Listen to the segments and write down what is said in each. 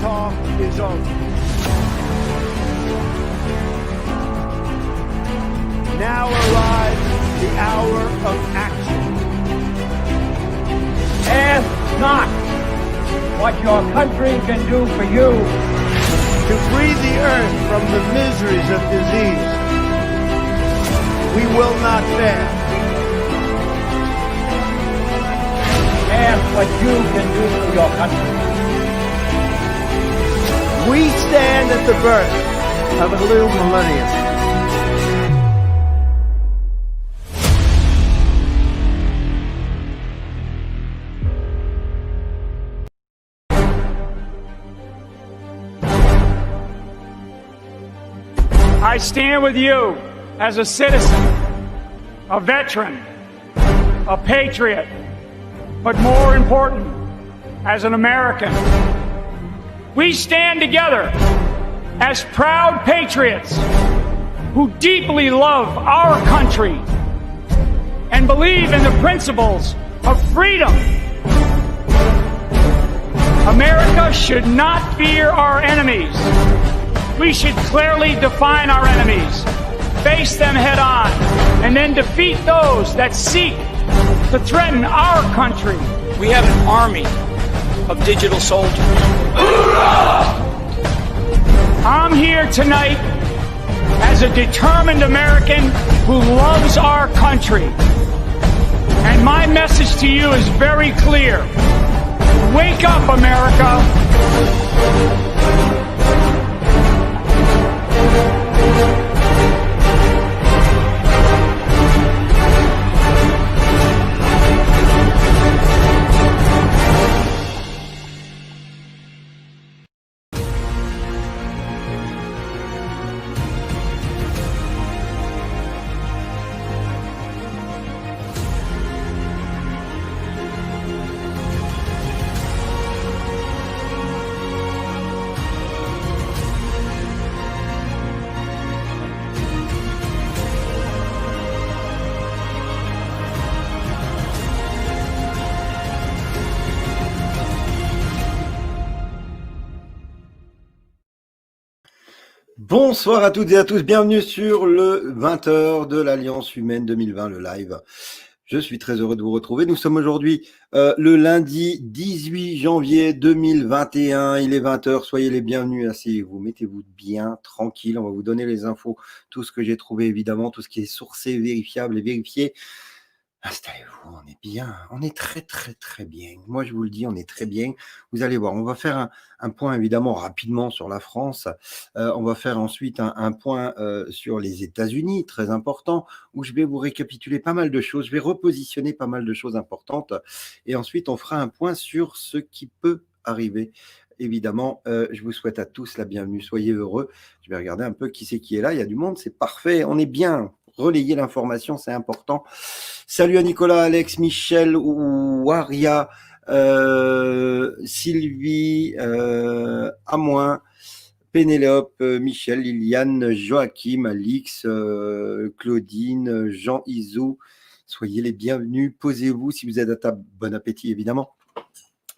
talk is over. Now arrives the hour of action. Ask not what your country can do for you. To free the earth from the miseries of disease, we will not fail. Ask what you can do for your country. We stand at the birth of a new millennium. I stand with you as a citizen, a veteran, a patriot, but more important, as an American. We stand together as proud patriots who deeply love our country and believe in the principles of freedom. America should not fear our enemies. We should clearly define our enemies, face them head on, and then defeat those that seek to threaten our country. We have an army of digital soldiers. I'm here tonight as a determined American who loves our country. And my message to you is very clear. Wake up, America. Bonsoir à toutes et à tous, bienvenue sur le 20h de l'Alliance Humaine 2020, le live. Je suis très heureux de vous retrouver. Nous sommes aujourd'hui le lundi 18 janvier 2021, il est 20h, soyez les bienvenus, asseyez-vous, mettez-vous bien, tranquille, on va vous donner les infos, tout ce que j'ai trouvé évidemment, tout ce qui est sourcé, vérifiable et vérifié. Installez-vous, on est bien, on est très bien. Moi, je vous le dis, on est très bien. Vous allez voir, on va faire un point évidemment rapidement sur la France. On va faire ensuite un point sur les États-Unis, très important, où je vais vous récapituler pas mal de choses. Je vais repositionner pas mal de choses importantes. Et ensuite, on fera un point sur ce qui peut arriver. Évidemment, je vous souhaite à tous la bienvenue. Soyez heureux. Je vais regarder un peu qui c'est qui est là. Il y a du monde, c'est parfait. On est bien. Relayer l'information, c'est important. Salut à Nicolas, Alex, Michel, Waria, Sylvie, Amoin, Pénélope, Michel, Liliane, Joachim, Alix, Claudine, Jean Izou. Soyez les bienvenus. Posez-vous si vous êtes à table. Bon appétit, évidemment.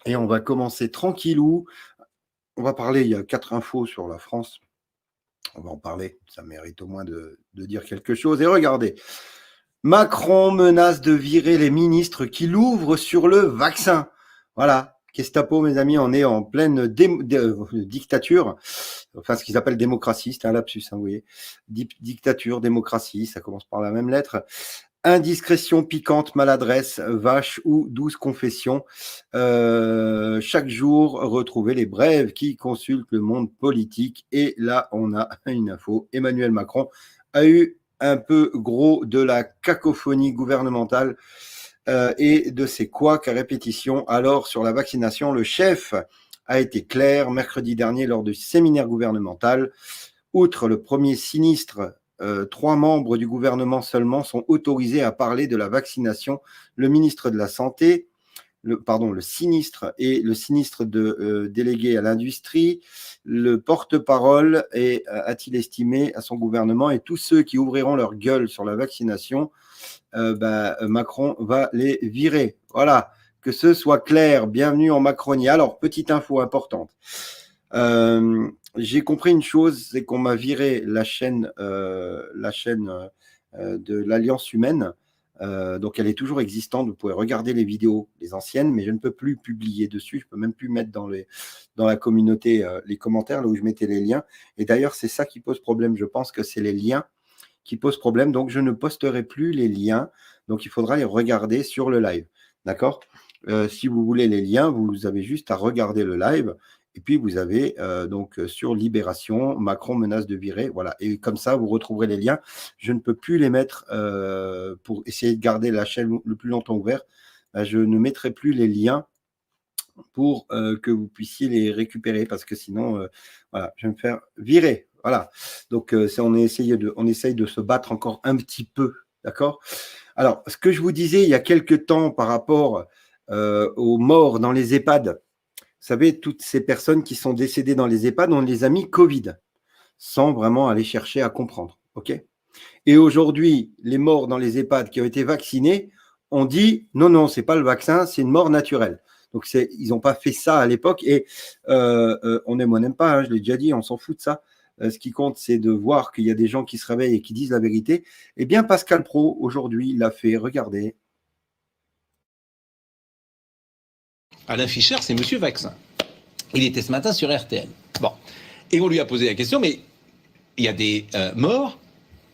Et on va commencer tranquillou. On va parler, il y a 4 infos sur la France. On va en parler, ça mérite au moins de dire quelque chose. Et regardez, Macron menace de virer les ministres qui l'ouvrent sur le vaccin. Voilà, Gestapo, mes amis, on est en pleine dictature, enfin ce qu'ils appellent démocratie, c'est un lapsus, hein, vous voyez. Dictature, démocratie, ça commence par la même lettre. Indiscrétion piquante, maladresse, vache ou douce confession. Chaque jour, retrouvez les brèves qui consultent le monde politique. Et là, on a une info. Emmanuel Macron a eu un peu gros de la cacophonie gouvernementale et de ses couacs à répétition. Alors, sur la vaccination, le chef a été clair mercredi dernier lors du séminaire gouvernemental. Outre le premier sinistre, 3 membres du gouvernement seulement sont autorisés à parler de la vaccination. Le ministre de la Santé, le sinistre et le sinistre délégué à l'industrie, le porte-parole a-t-il estimé à son gouvernement, et tous ceux qui ouvriront leur gueule sur la vaccination, Macron va les virer. Voilà, que ce soit clair. Bienvenue en Macronie. Alors, petite info importante. J'ai compris une chose, c'est qu'on m'a viré la chaîne de l'Alliance humaine. Donc, elle est toujours existante. Vous pouvez regarder les vidéos, les anciennes, mais je ne peux plus publier dessus. Je ne peux même plus mettre dans la communauté les commentaires, là où je mettais les liens. Et d'ailleurs, c'est ça qui pose problème. Je pense que c'est les liens qui posent problème. Donc, je ne posterai plus les liens. Donc, il faudra les regarder sur le live. D'accord ? Si vous voulez les liens, vous avez juste à regarder le live. Et puis, vous avez donc sur Libération, Macron menace de virer. Voilà. Et comme ça, vous retrouverez les liens. Je ne peux plus les mettre pour essayer de garder la chaîne le plus longtemps ouverte. Je ne mettrai plus les liens pour que vous puissiez les récupérer parce que sinon, voilà, je vais me faire virer. Voilà. Donc, on essaye de se battre encore un petit peu. D'accord ? Alors, ce que je vous disais il y a quelques temps par rapport aux morts dans les EHPAD, vous savez, toutes ces personnes qui sont décédées dans les EHPAD, on les a mis Covid, sans vraiment aller chercher à comprendre. OK ? Et aujourd'hui, les morts dans les EHPAD qui ont été vaccinés, on dit non, ce n'est pas le vaccin, c'est une mort naturelle. Donc, ils n'ont pas fait ça à l'époque. Et on aime ou on n'aime pas, hein, je l'ai déjà dit, on s'en fout de ça. Ce qui compte, c'est de voir qu'il y a des gens qui se réveillent et qui disent la vérité. Eh bien, Pascal Praud, aujourd'hui, l'a fait. Regardez. Alain Fischer, c'est Monsieur Vaccin. Il était ce matin sur RTL. Bon. Et on lui a posé la question, mais il y a des morts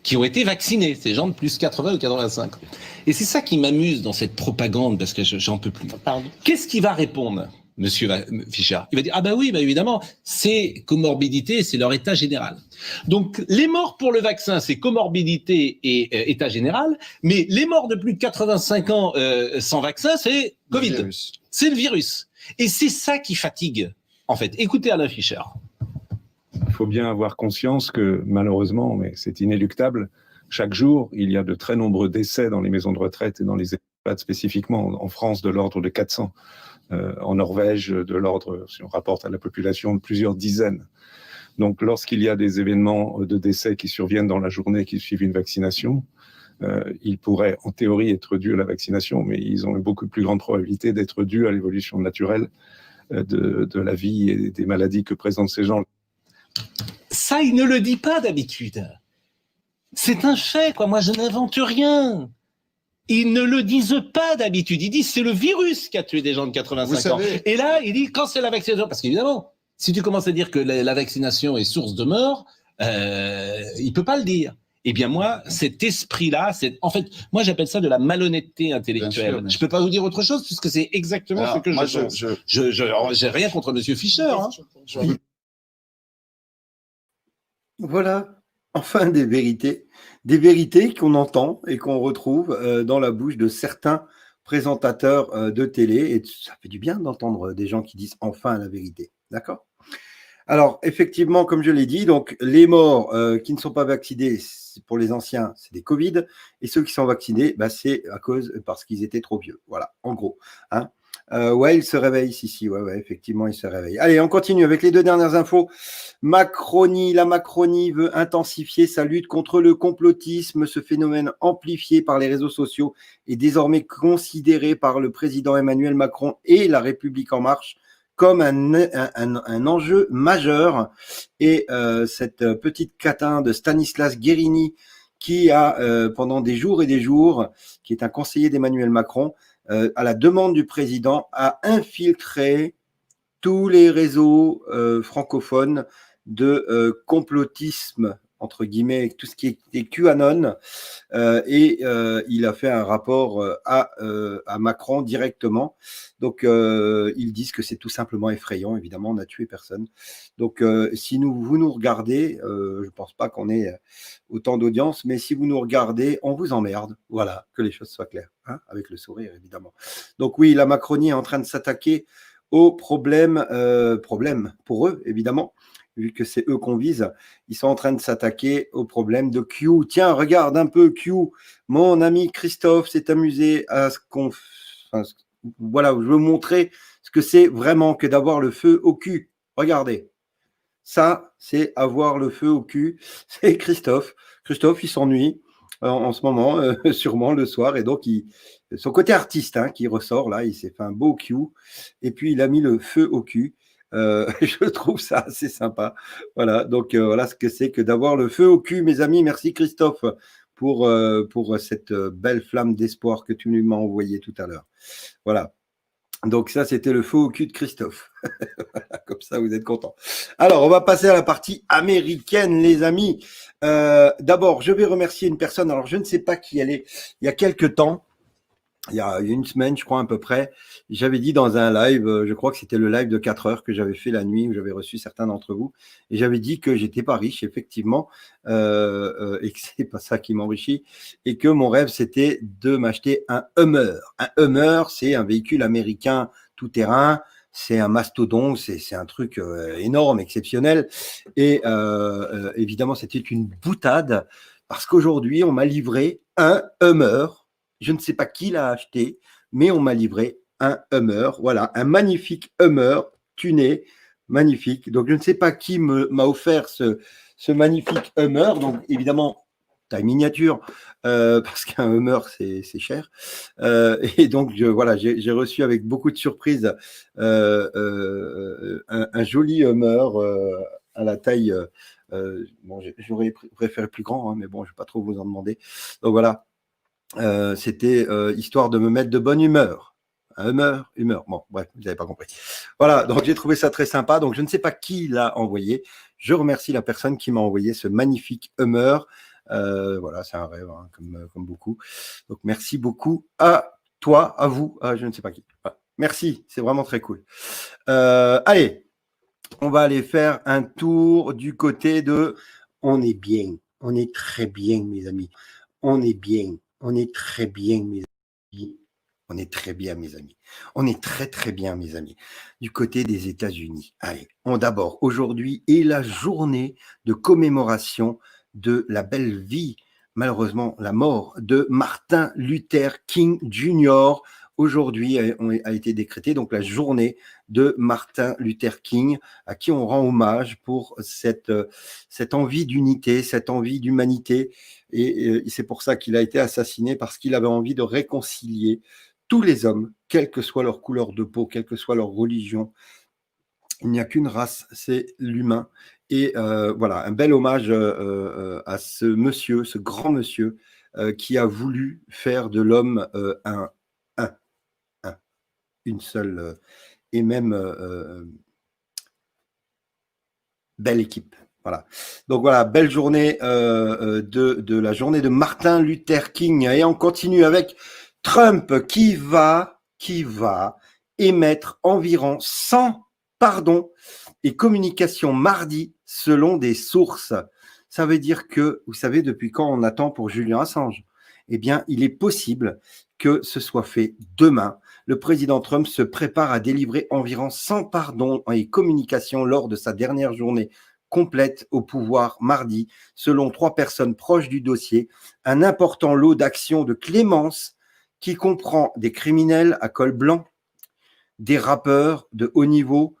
qui ont été vaccinés, ces gens de plus 80 ou 85 ans. Et c'est ça qui m'amuse dans cette propagande, parce que j'en peux plus. Pardon. Qu'est-ce qu'il va répondre, Monsieur Fischer? Il va dire, ah ben oui, bah évidemment, c'est comorbidité, c'est leur état général. Donc, les morts pour le vaccin, c'est comorbidité et état général, mais les morts de plus de 85 ans sans vaccin, c'est Covid. C'est le virus. Et c'est ça qui fatigue, en fait. Écoutez Alain Fischer. Il faut bien avoir conscience que, malheureusement, mais c'est inéluctable, chaque jour, il y a de très nombreux décès dans les maisons de retraite et dans les EHPAD spécifiquement. En France, de l'ordre de 400. En Norvège, de l'ordre, si on rapporte à la population, de plusieurs dizaines. Donc, lorsqu'il y a des événements de décès qui surviennent dans la journée qui suivent une vaccination, ils pourraient, en théorie, être dus à la vaccination, mais ils ont une beaucoup plus grande probabilité d'être dus à l'évolution naturelle de la vie et des maladies que présentent ces gens. Ça, il ne le dit pas d'habitude. C'est un fait, quoi. Moi, je n'invente rien. Ils ne le disent pas d'habitude. Ils disent c'est le virus qui a tué des gens de 85 ans. Et là, il dit quand c'est la vaccination, parce qu'évidemment, si tu commences à dire que la vaccination est source de mort, il peut pas le dire. Eh bien moi, cet esprit-là, en fait, moi j'appelle ça de la malhonnêteté intellectuelle. Je peux pas vous dire autre chose puisque c'est exactement ce que je pense. J'ai rien contre Monsieur Fischer. Hein. Voilà, enfin des vérités qu'on entend et qu'on retrouve dans la bouche de certains présentateurs de télé. Et ça fait du bien d'entendre des gens qui disent enfin la vérité. D'accord ? Alors, effectivement, comme je l'ai dit, donc les morts qui ne sont pas vaccinés, pour les anciens, c'est des Covid. Et ceux qui sont vaccinés, c'est parce qu'ils étaient trop vieux. Voilà, en gros. Hein. Ouais, il se réveille, si, ouais, effectivement, il se réveille. Allez, on continue avec les deux dernières infos. La Macronie veut intensifier sa lutte contre le complotisme. Ce phénomène amplifié par les réseaux sociaux est désormais considéré par le président Emmanuel Macron et la République En Marche comme un enjeu majeur. Et cette petite catin de Stanislas Guérini, qui a, pendant des jours et des jours, qui est un conseiller d'Emmanuel Macron, à la demande du président, a infiltré tous les réseaux francophones de complotisme, entre guillemets, tout ce qui est QAnon, et il a fait un rapport à Macron directement. Donc, ils disent que c'est tout simplement effrayant. Évidemment, on n'a tué personne. Donc, si vous nous regardez, je ne pense pas qu'on ait autant d'audience, mais si vous nous regardez, on vous emmerde. Voilà, que les choses soient claires, hein, avec le sourire, évidemment. Donc oui, la Macronie est en train de s'attaquer aux problèmes pour eux, évidemment, vu que c'est eux qu'on vise. Ils sont en train de s'attaquer aux problèmes de Q. Tiens, regarde un peu Q. Mon ami Christophe s'est amusé à ce qu'on... Voilà, je veux vous montrer ce que c'est vraiment que d'avoir le feu au cul. Regardez. Ça, c'est avoir le feu au cul. C'est Christophe. Christophe, il s'ennuie en ce moment, sûrement le soir. Et donc, son côté artiste qui ressort là, il s'est fait un beau cul. Et puis, il a mis le feu au cul. Je trouve ça assez sympa. Voilà, donc voilà ce que c'est que d'avoir le feu au cul, mes amis. Merci Christophe pour cette belle flamme d'espoir que tu m'as envoyée tout à l'heure. Voilà. Donc ça, c'était le feu au cul de Christophe. Comme ça, vous êtes contents. Alors, on va passer à la partie américaine, les amis. D'abord, je vais remercier une personne. Alors, je ne sais pas qui elle est. Il y a quelques temps, il y a une semaine, je crois à peu près, j'avais dit dans un live, je crois que c'était le live de 4 heures que j'avais fait la nuit, où j'avais reçu certains d'entre vous, et j'avais dit que j'étais pas riche, effectivement, et que c'est pas ça qui m'enrichit, et que mon rêve, c'était de m'acheter un Hummer. Un Hummer, c'est un véhicule américain tout-terrain, c'est un mastodonte, c'est un truc énorme, exceptionnel, et évidemment, c'était une boutade, parce qu'aujourd'hui, on m'a livré un Hummer. Je ne sais pas qui l'a acheté, mais on m'a livré un Hummer. Voilà, un magnifique Hummer tuné, magnifique. Donc, je ne sais pas qui m'a offert ce magnifique Hummer. Donc, évidemment, taille miniature, parce qu'un Hummer, c'est cher. Et donc, voilà, j'ai reçu avec beaucoup de surprise un joli Hummer à la taille. Bon, j'aurais préféré plus grand, hein, mais bon, je ne vais pas trop vous en demander. Donc, voilà. C'était histoire de me mettre de bonne humeur. Humeur. Bon, bref, vous n'avez pas compris. Voilà, donc j'ai trouvé ça très sympa. Donc je ne sais pas qui l'a envoyé. Je remercie la personne qui m'a envoyé ce magnifique Hummer. Voilà, c'est un rêve, hein, comme beaucoup. Donc merci beaucoup à toi, à vous, à je ne sais pas qui. Voilà. Merci, c'est vraiment très cool. Allez, on va aller faire un tour du côté de... On est bien, on est très bien, mes amis. On est bien. On est très bien, mes amis. On est très bien, mes amis. On est très, très bien, mes amis. Du côté des États-Unis. Allez, d'abord, aujourd'hui est la journée de commémoration de la belle vie, malheureusement, la mort de Martin Luther King Jr. Aujourd'hui a été décrétée donc la journée de Martin Luther King, à qui on rend hommage pour cette envie d'unité, cette envie d'humanité. Et c'est pour ça qu'il a été assassiné, parce qu'il avait envie de réconcilier tous les hommes, quelle que soit leur couleur de peau, quelle que soit leur religion. Il n'y a qu'une race, c'est l'humain. Et voilà, un bel hommage à ce monsieur, ce grand monsieur, qui a voulu faire de l'homme une seule et même belle équipe. Voilà. Donc voilà, belle journée de la journée de Martin Luther King. Et on continue avec Trump qui va émettre environ 100 pardons et communications mardi selon des sources. Ça veut dire que, vous savez, depuis quand on attend pour Julian Assange? Eh bien, il est possible que ce soit fait demain. Le président Trump se prépare à délivrer environ 100 pardons et communications lors de sa dernière journée complète au pouvoir mardi, selon 3 personnes proches du dossier. Un important lot d'actions de clémence qui comprend des criminels à col blanc, des rappeurs de haut niveau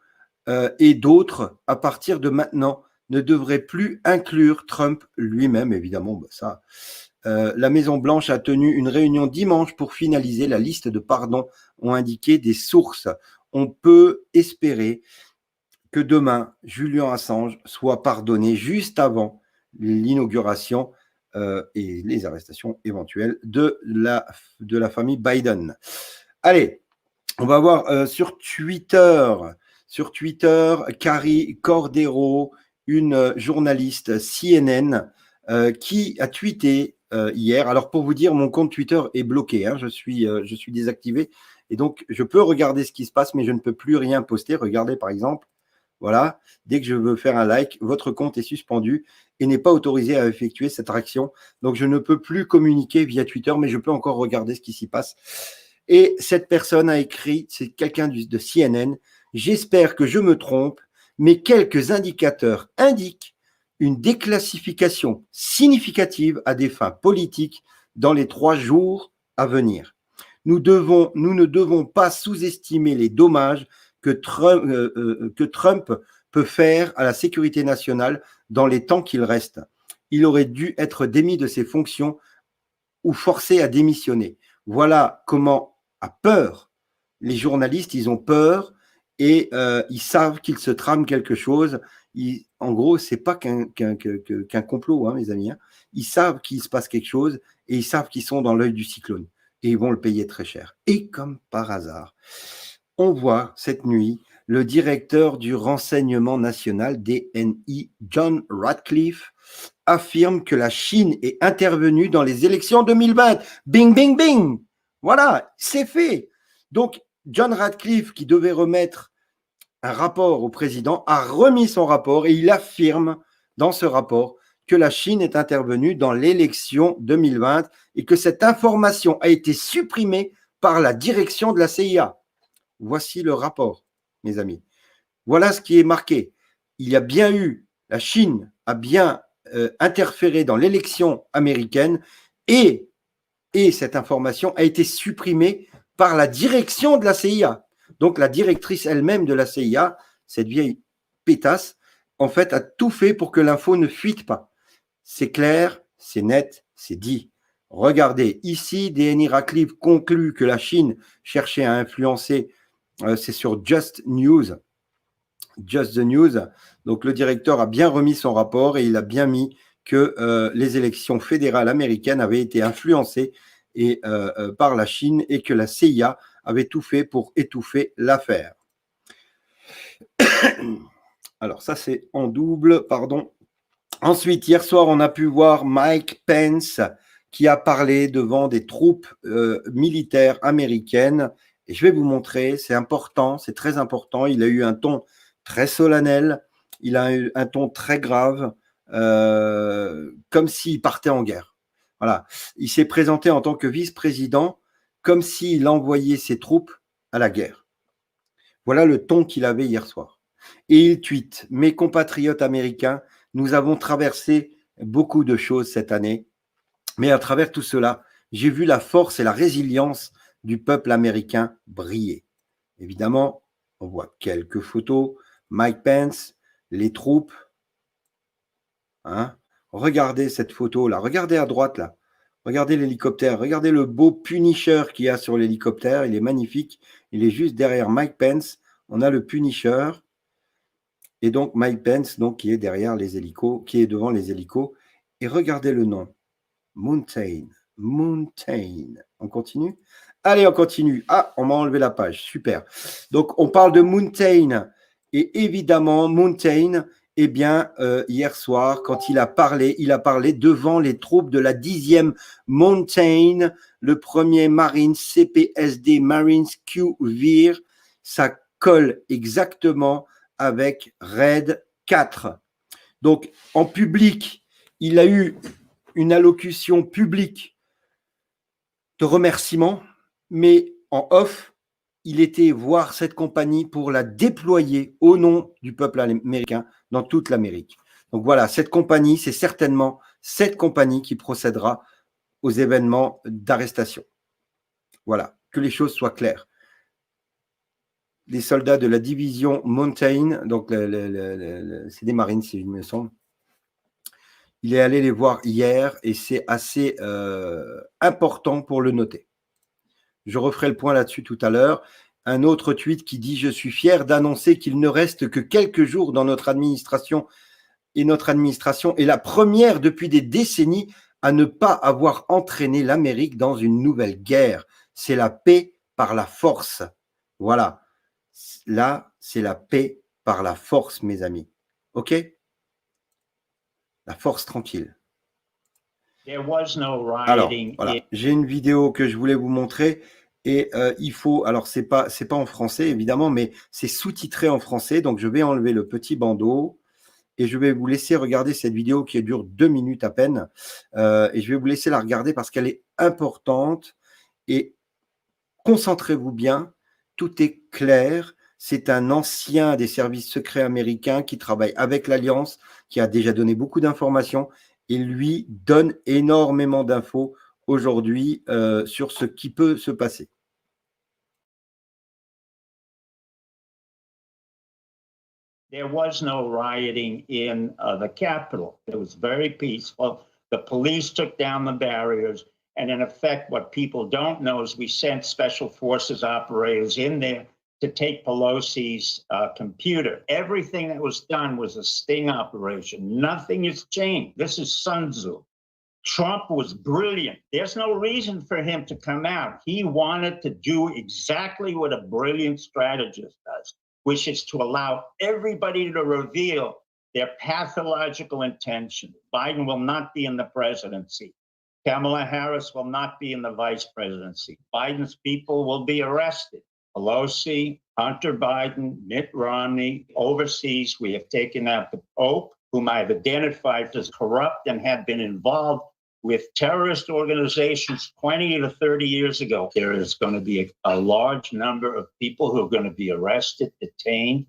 et d'autres, à partir de maintenant, ne devrait plus inclure Trump lui-même, évidemment. Ça. La Maison-Blanche a tenu une réunion dimanche pour finaliser la liste de pardons, ont indiqué des sources. On peut espérer que demain, Julian Assange soit pardonné juste avant l'inauguration et les arrestations éventuelles de la famille Biden. Allez, on va voir sur Twitter, Carrie Cordero, une journaliste CNN, qui a tweeté hier. Alors pour vous dire, mon compte Twitter est bloqué, hein, je suis désactivé et donc je peux regarder ce qui se passe, mais je ne peux plus rien poster. Regardez par exemple, voilà, dès que je veux faire un like, votre compte est suspendu et n'est pas autorisé à effectuer cette action. Donc je ne peux plus communiquer via Twitter, mais je peux encore regarder ce qui s'y passe. Et cette personne a écrit, c'est quelqu'un de CNN, j'espère que je me trompe, mais quelques indicateurs indiquent une déclassification significative à des fins politiques dans les 3 jours à venir. Nous ne devons pas sous-estimer les dommages que Trump peut faire à la sécurité nationale dans les temps qu'il reste. Il aurait dû être démis de ses fonctions ou forcé à démissionner. Voilà comment a peur les journalistes, ils ont peur et ils savent qu'il se trame quelque chose. En gros, c'est pas qu'un complot, hein, mes amis. Hein. Ils savent qu'il se passe quelque chose et ils savent qu'ils sont dans l'œil du cyclone et ils vont le payer très cher. Et comme par hasard, on voit cette nuit le directeur du renseignement national, DNI, John Ratcliffe, affirme que la Chine est intervenue dans les élections 2020. Bing, bing, bing. Voilà, c'est fait. Donc, John Ratcliffe, qui devait remettre un rapport au président, a remis son rapport et il affirme dans ce rapport que la Chine est intervenue dans l'élection 2020 et que cette information a été supprimée par la direction de la CIA. Voici le rapport, mes amis. Voilà ce qui est marqué. Il y a bien eu, la Chine a bien interféré dans l'élection américaine et cette information a été supprimée par la direction de la CIA. Donc la directrice elle-même de la CIA, cette vieille pétasse, en fait, a tout fait pour que l'info ne fuite pas. C'est clair, c'est net, c'est dit. Regardez, ici, DNI Ratcliffe conclut que la Chine cherchait à influencer, c'est sur Just the News. Donc le directeur a bien remis son rapport et il a bien mis que les élections fédérales américaines avaient été influencées par la Chine et que la CIA avait tout fait pour étouffer l'affaire. Alors ça c'est en double, pardon. Ensuite, hier soir, on a pu voir Mike Pence qui a parlé devant des troupes militaires américaines. Et je vais vous montrer, c'est important, c'est très important. Il a eu un ton très solennel, il a eu un ton très grave, comme s'il partait en guerre. Voilà. Il s'est présenté en tant que vice-président, comme s'il envoyait ses troupes à la guerre. Voilà le ton qu'il avait hier soir. Et il tweet: mes compatriotes américains, nous avons traversé beaucoup de choses cette année, mais à travers tout cela, j'ai vu la force et la résilience du peuple américain briller. Évidemment, on voit quelques photos. Mike Pence, les troupes. Hein? Regardez cette photo-là. Regardez à droite, là. Regardez l'hélicoptère. Regardez le beau Punisher qu'il y a sur l'hélicoptère. Il est magnifique. Il est juste derrière Mike Pence. On a le Punisher. Et donc, Mike Pence, donc, qui est derrière les hélicos, qui est devant les hélicos. Et regardez le nom. Mountain. On continue? Allez, on continue. Ah, on m'a enlevé la page. Super. Donc, on parle de Mountain. Et évidemment, Mountain, eh bien, hier soir, quand il a parlé devant les troupes de la 10e Mountain, le 1er Marines CPSD Marines QVIR. Ça colle exactement avec RAID 4. Donc, en public, il a eu une allocution publique de remerciement, mais en off, il était voir cette compagnie pour la déployer au nom du peuple américain dans toute l'Amérique. Donc voilà, cette compagnie, c'est certainement cette compagnie qui procédera aux événements d'arrestation. Voilà, que les choses soient claires. Les soldats de la division Mountain, donc c'est des Marines, si il me semble, il est allé les voir hier et c'est assez important pour le noter. Je referai le point là-dessus tout à l'heure. Un autre tweet qui dit « Je suis fier d'annoncer qu'il ne reste que quelques jours dans notre administration et notre administration est la première depuis des décennies à ne pas avoir entraîné l'Amérique dans une nouvelle guerre. C'est la paix par la force. » Voilà. Là, c'est la paix par la force, mes amis. OK? La force tranquille. Alors, voilà, j'ai une vidéo que je voulais vous montrer et il faut, alors c'est pas en français évidemment, mais c'est sous-titré en français, donc je vais enlever le petit bandeau et je vais vous laisser regarder cette vidéo qui dure 2 minutes à peine et je vais vous laisser la regarder parce qu'elle est importante et concentrez-vous bien, tout est clair. C'est un ancien des services secrets américains qui travaille avec l'Alliance, qui a déjà donné beaucoup d'informations et lui donne énormément d'infos aujourd'hui sur ce qui peut se passer. There was no rioting in the Capitol. It was very peaceful. The police took down the barriers. And in effect, what people don't know is we sent special forces operators in there to take Pelosi's computer. Everything that was done was a sting operation. Nothing has changed. This is Sun Tzu. Trump was brilliant. There's no reason for him to come out. He wanted to do exactly what a brilliant strategist does, which is to allow everybody to reveal their pathological intention. Biden will not be in the presidency. Kamala Harris will not be in the vice presidency. Biden's people will be arrested. Pelosi, Hunter Biden, Mitt Romney. Overseas, we have taken out the Pope, whom I've identified as corrupt and have been involved with terrorist organizations 20 to 30 years ago. There is going to be a large number of people who are going to be arrested, detained,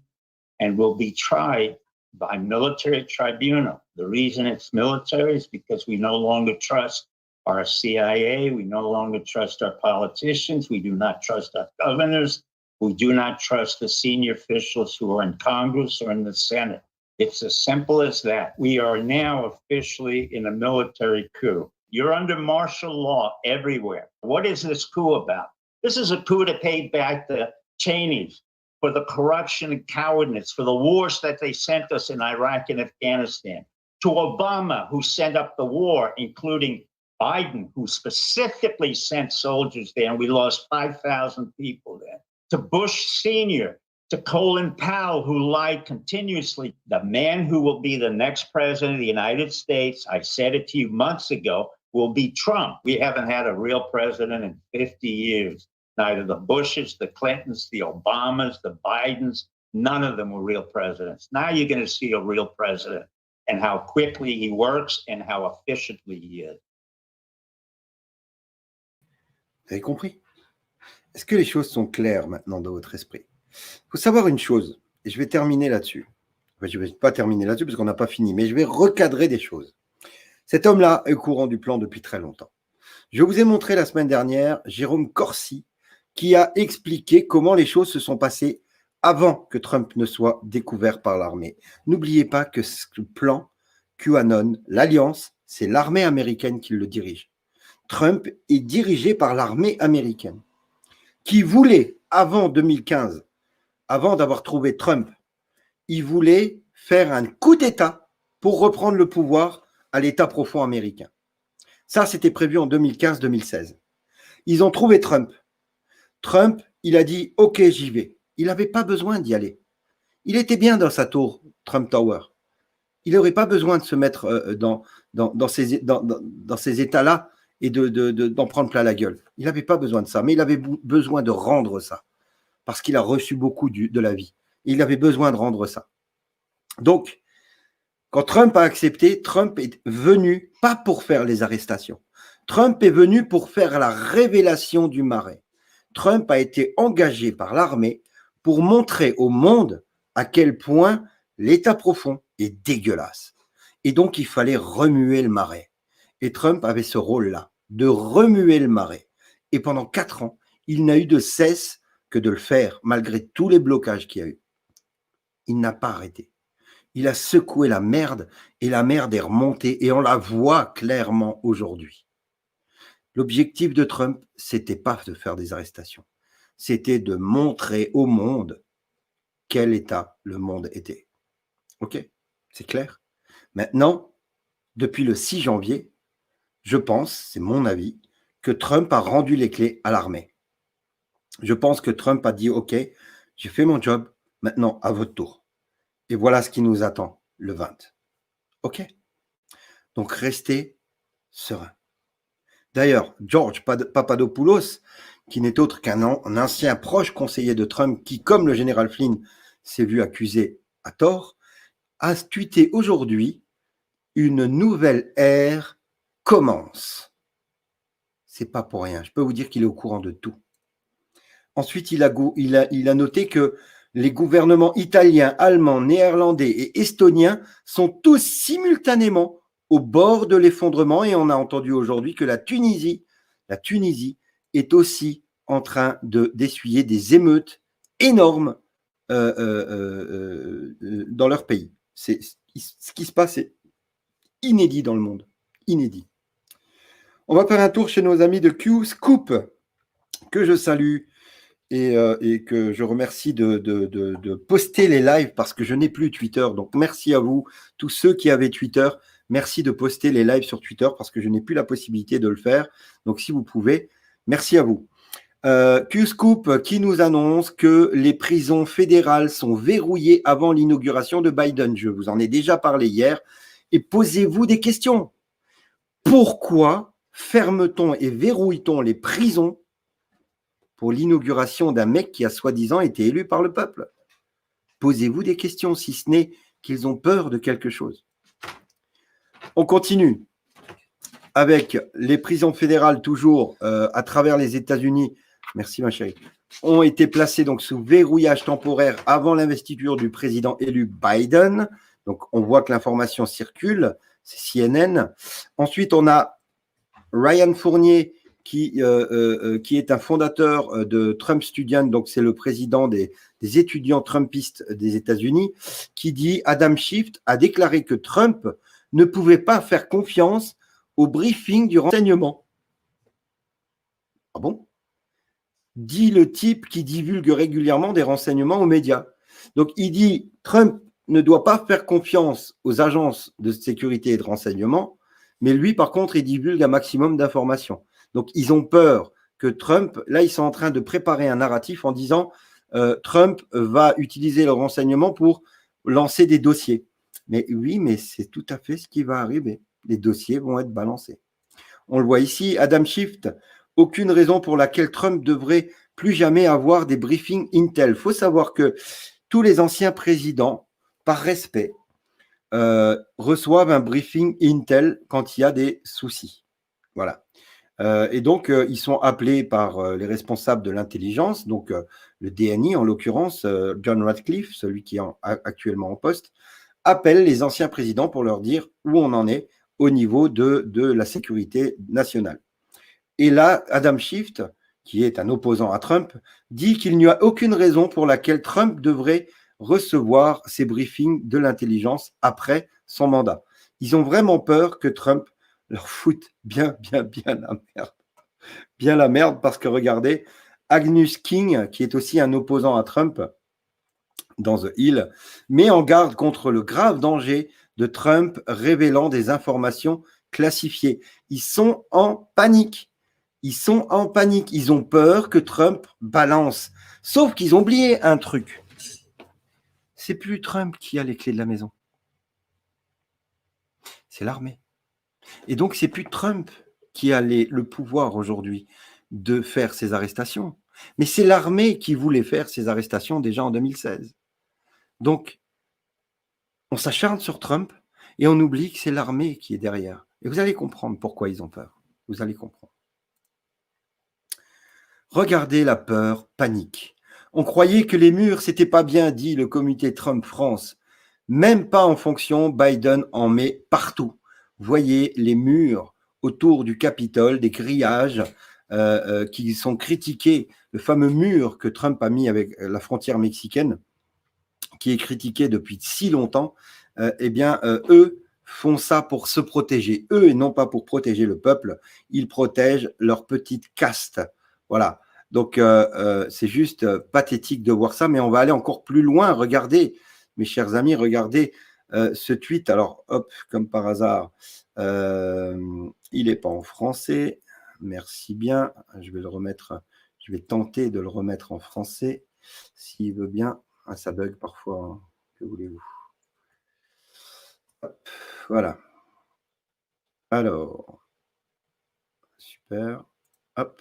and will be tried by military tribunal. The reason it's military is because we no longer trust our CIA. We no longer trust our politicians. We do not trust our governors. We do not trust the senior officials who are in Congress or in the Senate. It's as simple as that. We are now officially in a military coup. You're under martial law everywhere. What is this coup about? This is a coup to pay back the Cheneys for the corruption and cowardness, for the wars that they sent us in Iraq and Afghanistan, to Obama, who sent up the war, including Biden, who specifically sent soldiers there, and we lost 5,000 people there, to Bush Sr., to Colin Powell, who lied continuously. The man who will be the next president of the United States, I said it to you months ago, will be Trump. We haven't had a real president in 50 years. Neither the Bushes, the Clintons, the Obamas, the Bidens, none of them were real presidents. Now you're going to see a real president and how quickly he works and how efficiently he is. Vous avez compris? Est-ce que les choses sont claires maintenant dans votre esprit? Il faut savoir une chose, et je vais terminer là-dessus. Enfin, je ne vais pas terminer là-dessus parce qu'on n'a pas fini, mais je vais recadrer des choses. Cet homme-là est au courant du plan depuis très longtemps. Je vous ai montré la semaine dernière Jérôme Corsi qui a expliqué comment les choses se sont passées avant que Trump ne soit découvert par l'armée. N'oubliez pas que ce plan QAnon, l'Alliance, c'est l'armée américaine qui le dirige. Trump est dirigé par l'armée américaine qui voulait, avant 2015, avant d'avoir trouvé Trump, il voulait faire un coup d'État pour reprendre le pouvoir à l'État profond américain. Ça, c'était prévu en 2015-2016. Ils ont trouvé Trump. Trump, il a dit « Ok, j'y vais ». Il n'avait pas besoin d'y aller. Il était bien dans sa tour, Trump Tower. Il n'aurait pas besoin de se mettre dans ces états-là et d'en prendre plein la gueule. Il n'avait pas besoin de ça, mais il avait besoin de rendre ça. Parce qu'il a reçu beaucoup de la vie. Il avait besoin de rendre ça. Donc, quand Trump a accepté, Trump est venu pas pour faire les arrestations. Trump est venu pour faire la révélation du marais. Trump a été engagé par l'armée pour montrer au monde à quel point l'État profond est dégueulasse. Et donc, il fallait remuer le marais. Et Trump avait ce rôle-là, de remuer le marais. Et pendant 4 ans, il n'a eu de cesse que de le faire, malgré tous les blocages qu'il y a eu. Il n'a pas arrêté. Il a secoué la merde et la merde est remontée et on la voit clairement aujourd'hui. L'objectif de Trump, c'était pas de faire des arrestations. C'était de montrer au monde quel état le monde était. Ok? C'est clair? Maintenant, depuis le 6 janvier, je pense, c'est mon avis, que Trump a rendu les clés à l'armée. Je pense que Trump a dit « Ok, j'ai fait mon job, maintenant à votre tour. » Et voilà ce qui nous attend le 20. Ok? Donc restez serein. D'ailleurs, George Papadopoulos, qui n'est autre qu'un ancien proche conseiller de Trump, qui, comme le général Flynn, s'est vu accusé à tort, a tweeté aujourd'hui « Une nouvelle ère commence ». C'est pas pour rien. Je peux vous dire qu'il est au courant de tout. Ensuite, il a noté que les gouvernements italiens, allemands, néerlandais et estoniens sont tous simultanément au bord de l'effondrement et on a entendu aujourd'hui que la Tunisie est aussi en train d'essuyer des émeutes énormes dans leur pays. Ce qui se passe est inédit dans le monde. Inédit. On va faire un tour chez nos amis de Q-Scoop, que je salue. et que je remercie de poster les lives parce que je n'ai plus Twitter. Donc, merci à vous, tous ceux qui avaient Twitter. Merci de poster les lives sur Twitter parce que je n'ai plus la possibilité de le faire. Donc, si vous pouvez, merci à vous. Q-Scoop qui nous annonce que les prisons fédérales sont verrouillées avant l'inauguration de Biden. Je vous en ai déjà parlé hier. Et posez-vous des questions. Pourquoi ferme-t-on et verrouille-t-on les prisons pour l'inauguration d'un mec qui a soi-disant été élu par le peuple? Posez-vous des questions, si ce n'est qu'ils ont peur de quelque chose. On continue avec les prisons fédérales, toujours à travers les États-Unis. Merci ma chérie. Ont été placées donc sous verrouillage temporaire avant l'investiture du président élu Biden. Donc on voit que l'information circule, c'est CNN. Ensuite, on a Ryan Fournier qui est un fondateur de Trump Student, donc c'est le président des étudiants trumpistes des États-Unis, qui dit Adam Schiff a déclaré que Trump ne pouvait pas faire confiance au briefing du renseignement. Ah bon? Dit le type qui divulgue régulièrement des renseignements aux médias. Donc il dit Trump ne doit pas faire confiance aux agences de sécurité et de renseignement, mais lui par contre il divulgue un maximum d'informations. Donc, ils ont peur que Trump, là, ils sont en train de préparer un narratif en disant Trump va utiliser le renseignement pour lancer des dossiers. Mais oui, mais c'est tout à fait ce qui va arriver. Les dossiers vont être balancés. On le voit ici, Adam Schiff, aucune raison pour laquelle Trump devrait plus jamais avoir des briefings Intel. Il faut savoir que tous les anciens présidents, par respect, reçoivent un briefing Intel quand il y a des soucis. Voilà. Et donc, ils sont appelés par les responsables de l'intelligence, donc le DNI en l'occurrence, John Ratcliffe, celui qui est actuellement en poste, appelle les anciens présidents pour leur dire où on en est au niveau de la sécurité nationale. Et là, Adam Schiff, qui est un opposant à Trump, dit qu'il n'y a aucune raison pour laquelle Trump devrait recevoir ces briefings de l'intelligence après son mandat. Ils ont vraiment peur que Trump leur fout bien la merde. Bien la merde parce que regardez, Agnes King, qui est aussi un opposant à Trump dans The Hill, met en garde contre le grave danger de Trump révélant des informations classifiées. Ils sont en panique. Ils sont en panique. Ils ont peur que Trump balance. Sauf qu'ils ont oublié un truc. C'est plus Trump qui a les clés de la maison. C'est l'armée. Et donc, c'est plus Trump qui a le pouvoir aujourd'hui de faire ces arrestations. Mais c'est l'armée qui voulait faire ces arrestations déjà en 2016. Donc, on s'acharne sur Trump et on oublie que c'est l'armée qui est derrière. Et vous allez comprendre pourquoi ils ont peur. Vous allez comprendre. Regardez la peur, panique. On croyait que les murs, c'était pas bien, dit le comité Trump France. Même pas en fonction, Biden en met partout. Voyez les murs autour du Capitole, des grillages qui sont critiqués. Le fameux mur que Trump a mis avec la frontière mexicaine, qui est critiqué depuis si longtemps, eux font ça pour se protéger. Eux, et non pas pour protéger le peuple, ils protègent leur petite caste. Voilà. Donc, c'est juste pathétique de voir ça, mais on va aller encore plus loin. Regardez, mes chers amis, regardez ce tweet. Alors, hop, comme par hasard, il n'est pas en français. Merci bien. Je vais le remettre, je vais tenter de le remettre en français, s'il veut bien. Ah, ça bug parfois, hein. Que voulez-vous? Hop, voilà. Alors, super. Hop.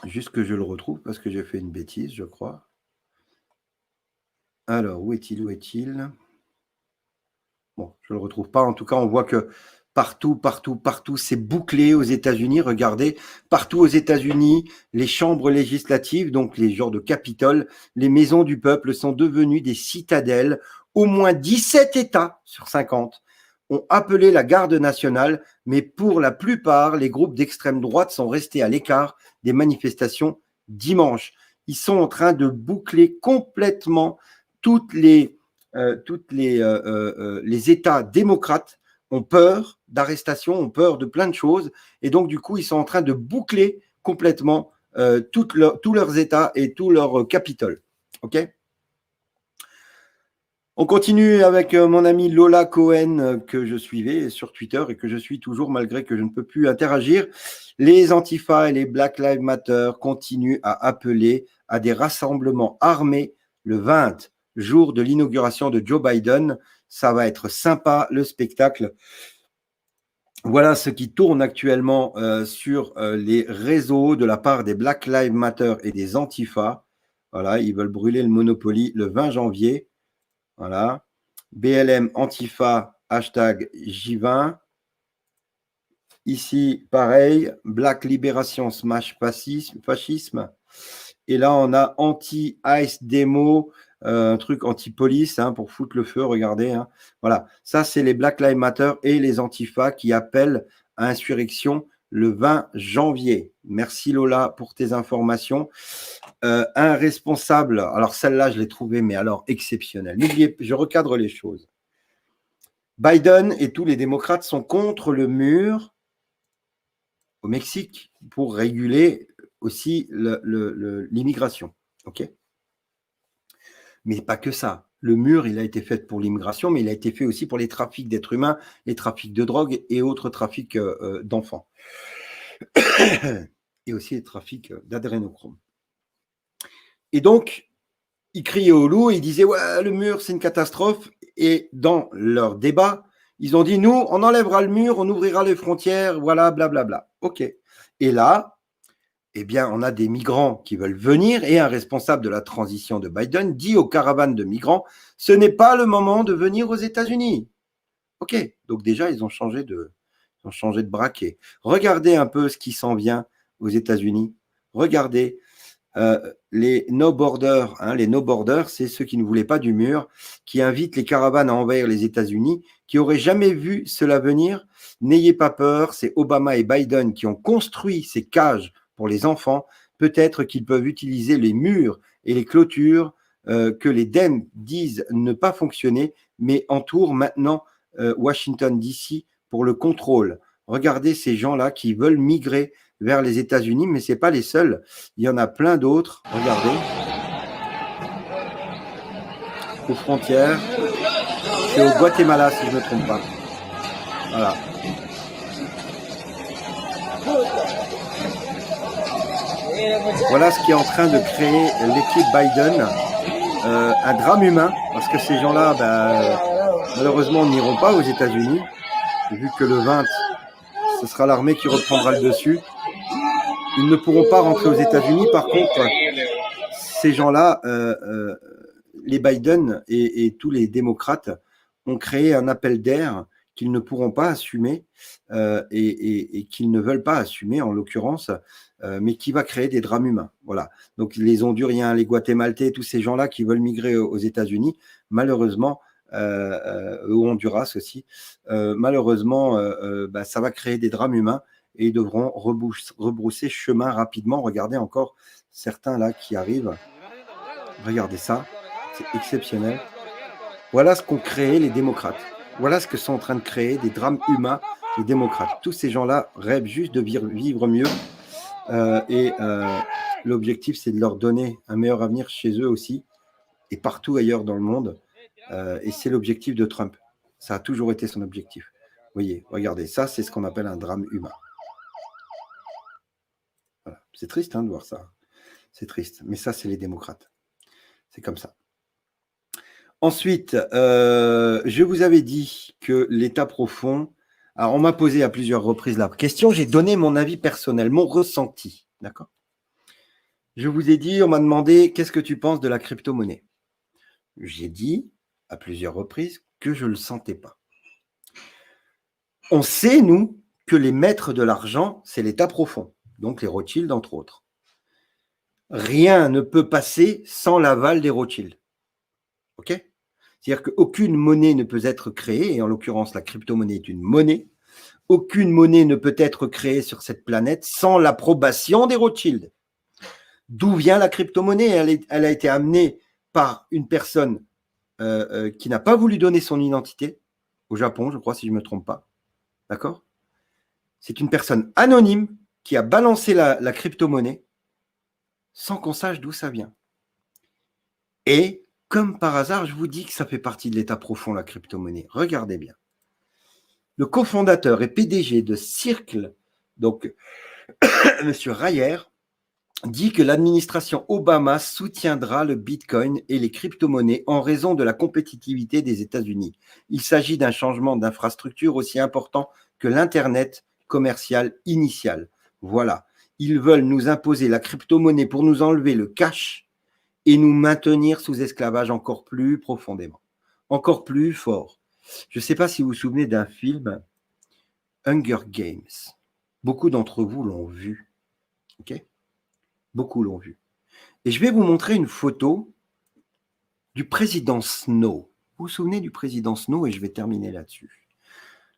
Juste que je le retrouve parce que j'ai fait une bêtise, je crois. Alors, où est-il? Où est-il? Bon, je ne le retrouve pas. En tout cas, on voit que partout, c'est bouclé aux États-Unis. Regardez, partout aux États-Unis, les chambres législatives, donc les genres de Capitole, les maisons du peuple sont devenues des citadelles. Au moins 17 États sur 50 ont appelé la garde nationale, mais pour la plupart, les groupes d'extrême droite sont restés à l'écart des manifestations dimanche. Ils sont en train de boucler complètement les États démocrates ont peur d'arrestations, ont peur de plein de choses, et donc du coup, ils sont en train de boucler complètement tous leurs États et tout leur Capitole. OK ? On continue avec mon amie Lola Cohen que je suivais sur Twitter et que je suis toujours malgré que je ne peux plus interagir. Les Antifa et les Black Lives Matter continuent à appeler à des rassemblements armés le 20, jour de l'inauguration de Joe Biden. Ça va être sympa, le spectacle. Voilà ce qui tourne actuellement sur les réseaux de la part des Black Lives Matter et des Antifa. Voilà, ils veulent brûler le Monopoly le 20 janvier. Voilà. BLM Antifa, hashtag J20. Ici, pareil, Black Libération Smash Fascisme. Et là, on a Anti-Ice Demo, un truc anti-police pour foutre le feu, regardez. Voilà, ça, c'est les Black Lives Matter et les Antifa qui appellent à insurrection le 20 janvier. Merci Lola pour tes informations. Un responsable, alors celle-là, je l'ai trouvée, mais alors exceptionnelle. N'oubliez pas, je recadre les choses. Biden et tous les démocrates sont contre le mur au Mexique pour réguler aussi l'immigration. OK ? Mais pas que ça. Le mur, il a été fait pour l'immigration, mais il a été fait aussi pour les trafics d'êtres humains, les trafics de drogue et autres trafics d'enfants. Et aussi les trafics d'adrénochrome. Et donc, ils criaient au loup et ils disaient « Ouais, le mur, c'est une catastrophe ». Et dans leur débat, ils ont dit « Nous, on enlèvera le mur, on ouvrira les frontières, voilà, blablabla ». OK. Et là, eh bien, on a des migrants qui veulent venir et un responsable de la transition de Biden dit aux caravanes de migrants « Ce n'est pas le moment de venir aux États-Unis ». OK. Donc déjà, ils ont changé de braquet. Regardez un peu ce qui s'en vient aux États-Unis. Regardez. Les no borders, les no borders, c'est ceux qui ne voulaient pas du mur, qui invitent les caravanes à envahir les États-Unis, qui n'auraient jamais vu cela venir. N'ayez pas peur, c'est Obama et Biden qui ont construit ces cages pour les enfants. Peut-être qu'ils peuvent utiliser les murs et les clôtures que les Dems disent ne pas fonctionner, mais entourent maintenant Washington DC pour le contrôle. Regardez ces gens-là qui veulent migrer vers les États-Unis, mais ce n'est pas les seuls. Il y en a plein d'autres. Regardez. Aux frontières. C'est au Guatemala, si je ne me trompe pas. Voilà. Voilà ce qui est en train de créer l'équipe Biden. Un drame humain, parce que ces gens-là, malheureusement, n'iront pas aux États-Unis, vu que le 20, ce sera l'armée qui reprendra le dessus. Ils ne pourront pas rentrer aux États-Unis. Par contre, ces gens-là, les Biden et tous les démocrates ont créé un appel d'air qu'ils ne pourront pas assumer et qu'ils ne veulent pas assumer, en l'occurrence, mais qui va créer des drames humains. Voilà. Donc, les Honduriens, les Guatémaltais, tous ces gens-là qui veulent migrer aux États-Unis, malheureusement, au Honduras aussi, malheureusement, ça va créer des drames humains et ils devront rebrousser chemin rapidement. Regardez encore certains là qui arrivent. Regardez ça, c'est exceptionnel. Voilà ce qu'ont créé les démocrates. Voilà ce que sont en train de créer des drames humains, les démocrates. Tous ces gens-là rêvent juste de vivre mieux. L'objectif, c'est de leur donner un meilleur avenir chez eux aussi et partout ailleurs dans le monde. Et c'est l'objectif de Trump. Ça a toujours été son objectif. Vous voyez, regardez, ça, c'est ce qu'on appelle un drame humain. Voilà. C'est triste de voir ça. C'est triste. Mais ça, c'est les démocrates. C'est comme ça. Ensuite, je vous avais dit que l'État profond... Alors, on m'a posé à plusieurs reprises la question. J'ai donné mon avis personnel, mon ressenti. D'accord ? Je vous ai dit, on m'a demandé, qu'est-ce que tu penses de la crypto-monnaie ? J'ai dit à plusieurs reprises que je ne le sentais pas. On sait, nous, que les maîtres de l'argent, c'est l'État profond, donc les Rothschild, entre autres. Rien ne peut passer sans l'aval des Rothschild. OK ? C'est-à-dire qu'aucune monnaie ne peut être créée, et en l'occurrence, la crypto-monnaie est une monnaie. Aucune monnaie ne peut être créée sur cette planète sans l'approbation des Rothschild. D'où vient la crypto-monnaie ? Elle a été amenée par une personne qui n'a pas voulu donner son identité, au Japon, je crois, si je ne me trompe pas. D'accord ? C'est une personne anonyme qui a balancé la crypto-monnaie sans qu'on sache d'où ça vient. Et comme par hasard, je vous dis que ça fait partie de l'état profond, la crypto-monnaie. Regardez bien. Le cofondateur et PDG de Circle, donc M. Rayer, dit que l'administration Obama soutiendra le Bitcoin et les crypto-monnaies en raison de la compétitivité des États-Unis. Il s'agit d'un changement d'infrastructure aussi important que l'Internet commercial initial. Voilà. Ils veulent nous imposer la crypto-monnaie pour nous enlever le cash et nous maintenir sous esclavage encore plus profondément, encore plus fort. Je ne sais pas si vous vous souvenez d'un film, Hunger Games. Beaucoup d'entre vous l'ont vu. Ok ? Beaucoup l'ont vu. Et je vais vous montrer une photo du président Snow. Vous vous souvenez du président Snow? Et je vais terminer là-dessus.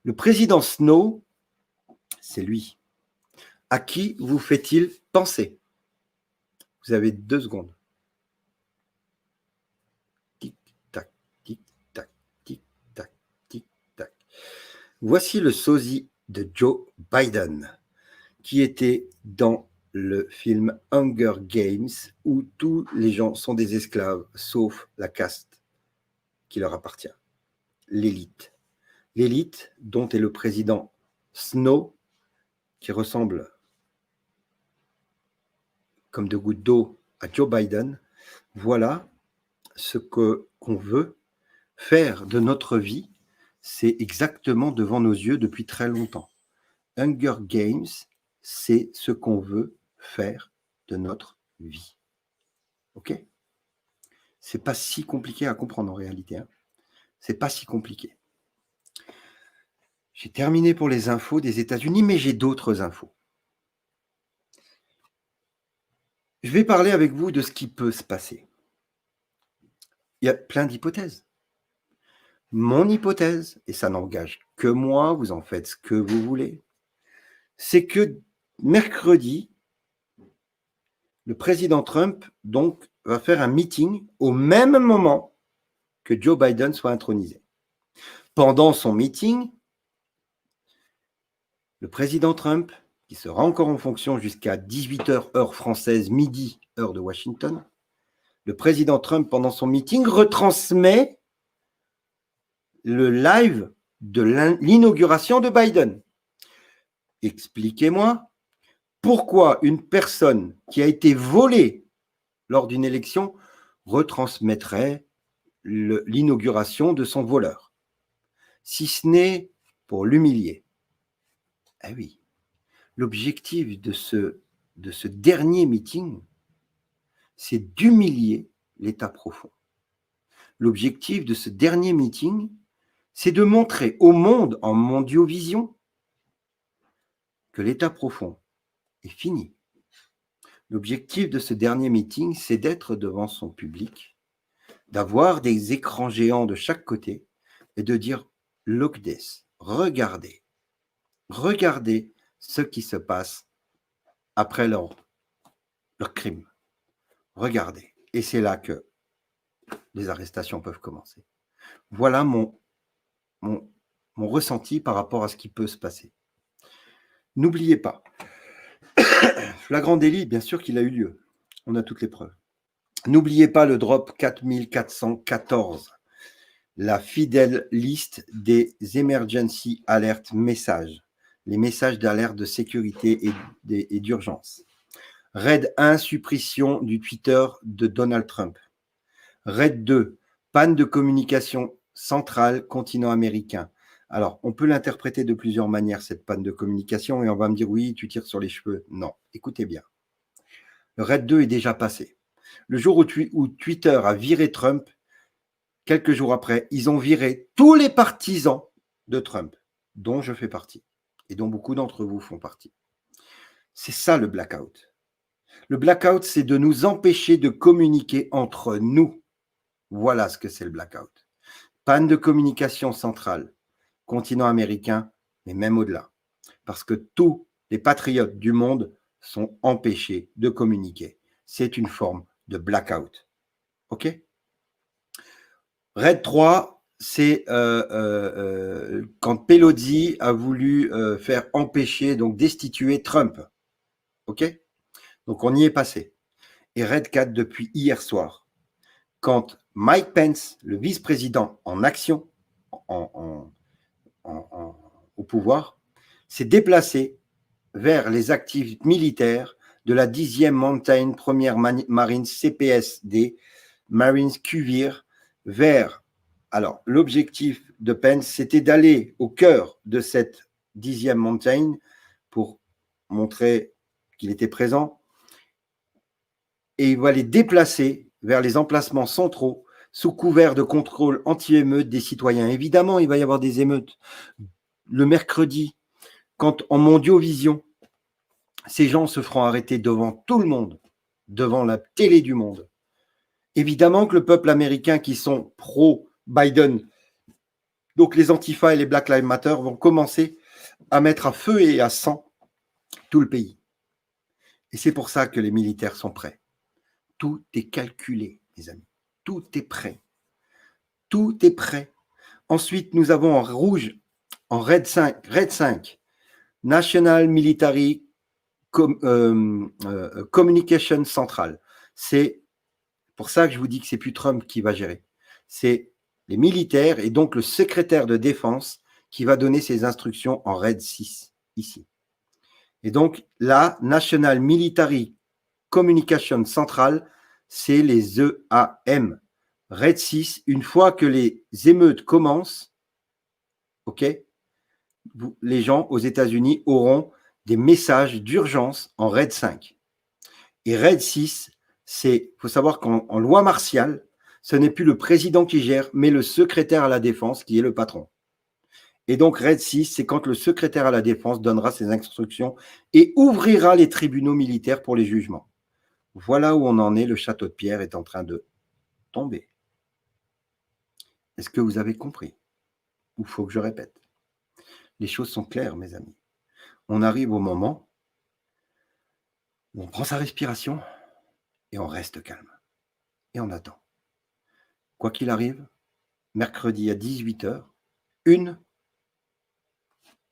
Le président Snow, c'est lui. À qui vous fait-il penser? Vous avez 2 secondes. Tic-tac, tic-tac, tic-tac, tic-tac. Voici le sosie de Joe Biden, qui était dans le film Hunger Games, où tous les gens sont des esclaves, sauf la caste qui leur appartient, l'élite. L'élite dont est le président Snow, qui ressemble comme 2 gouttes d'eau à Joe Biden. Voilà ce qu'on veut faire de notre vie. C'est exactement devant nos yeux depuis très longtemps. Hunger Games, c'est ce qu'on veut faire de notre vie. Ok? C'est pas si compliqué à comprendre en réalité. Hein. C'est pas si compliqué. J'ai terminé pour les infos des États-Unis, mais j'ai d'autres infos. Je vais parler avec vous de ce qui peut se passer. Il y a plein d'hypothèses. Mon hypothèse, et ça n'engage que moi, vous en faites ce que vous voulez, c'est que mercredi, le président Trump donc va faire un meeting au même moment que Joe Biden soit intronisé. Pendant son meeting, le président Trump, qui sera encore en fonction jusqu'à 18h heure française, midi heure de Washington, le président Trump, pendant son meeting, retransmet le live de l'inauguration de Biden. Expliquez-moi pourquoi une personne qui a été volée lors d'une élection retransmettrait l'inauguration de son voleur, si ce n'est pour l'humilier. Ah oui, l'objectif de ce dernier meeting, c'est d'humilier l'État profond. L'objectif de ce dernier meeting, c'est de montrer au monde en mondiovision que l'État profond est fini. L'objectif de ce dernier meeting, c'est d'être devant son public, d'avoir des écrans géants de chaque côté et de dire « Look this », regardez ce qui se passe après leur crime. Regardez. Et c'est là que les arrestations peuvent commencer. Voilà mon ressenti par rapport à ce qui peut se passer. N'oubliez pas, flagrant délit, bien sûr qu'il a eu lieu. On a toutes les preuves. N'oubliez pas le drop 4414, la fidèle liste des emergency alert messages, les messages d'alerte de sécurité et d'urgence. RAID 1, suppression du Twitter de Donald Trump. RAID 2, panne de communication centrale continent américain. Alors, on peut l'interpréter de plusieurs manières, cette panne de communication, et on va me dire, oui, tu tires sur les cheveux. Non, écoutez bien. Le RAID 2 est déjà passé. Le jour où Twitter a viré Trump, quelques jours après, ils ont viré tous les partisans de Trump, dont je fais partie, et dont beaucoup d'entre vous font partie. C'est ça le blackout. Le blackout, c'est de nous empêcher de communiquer entre nous. Voilà ce que c'est le blackout. Panne de communication centrale, continent américain, mais même au-delà. Parce que tous les patriotes du monde sont empêchés de communiquer. C'est une forme de blackout. OK? RAID 3, c'est quand Pelosi a voulu faire empêcher, donc destituer Trump. OK? Donc, on y est passé. Et Red 4 depuis hier soir, quand Mike Pence, le vice-président en action, au pouvoir, s'est déplacé vers les actifs militaires de la 10e Mountain 1st Marines CPSD, Marines Cuvir, vers... Alors, l'objectif de Pence, c'était d'aller au cœur de cette 10e Mountain pour montrer qu'il était présent. Et il va les déplacer vers les emplacements centraux sous couvert de contrôle anti-émeute des citoyens. Évidemment, il va y avoir des émeutes. Le mercredi, quand en Mondiovision, ces gens se feront arrêter devant tout le monde, devant la télé du monde. Évidemment que le peuple américain qui sont pro-Biden, donc les Antifa et les Black Lives Matter, vont commencer à mettre à feu et à sang tout le pays. Et c'est pour ça que les militaires sont prêts. Tout est calculé, mes amis. Tout est prêt. Tout est prêt. Ensuite, nous avons en rouge, en Red 5, National Military Communication Central. C'est pour ça que je vous dis que c'est plus Trump qui va gérer. C'est les militaires et donc le secrétaire de défense qui va donner ses instructions en Red 6, ici. Et donc, la National Military Communication Central, c'est les EAM. Red 6, une fois que les émeutes commencent, ok, les gens aux États-Unis auront des messages d'urgence en Red 5. Et Red 6, il faut savoir qu'en loi martiale, ce n'est plus le président qui gère, mais le secrétaire à la défense qui est le patron. Et donc Red 6, c'est quand le secrétaire à la défense donnera ses instructions et ouvrira les tribunaux militaires pour les jugements. Voilà où on en est, le château de pierre est en train de tomber. Est-ce que vous avez compris? Ou faut que je répète? Les choses sont claires, mes amis. On arrive au moment où on prend sa respiration et on reste calme. Et on attend. Quoi qu'il arrive, mercredi à 18h,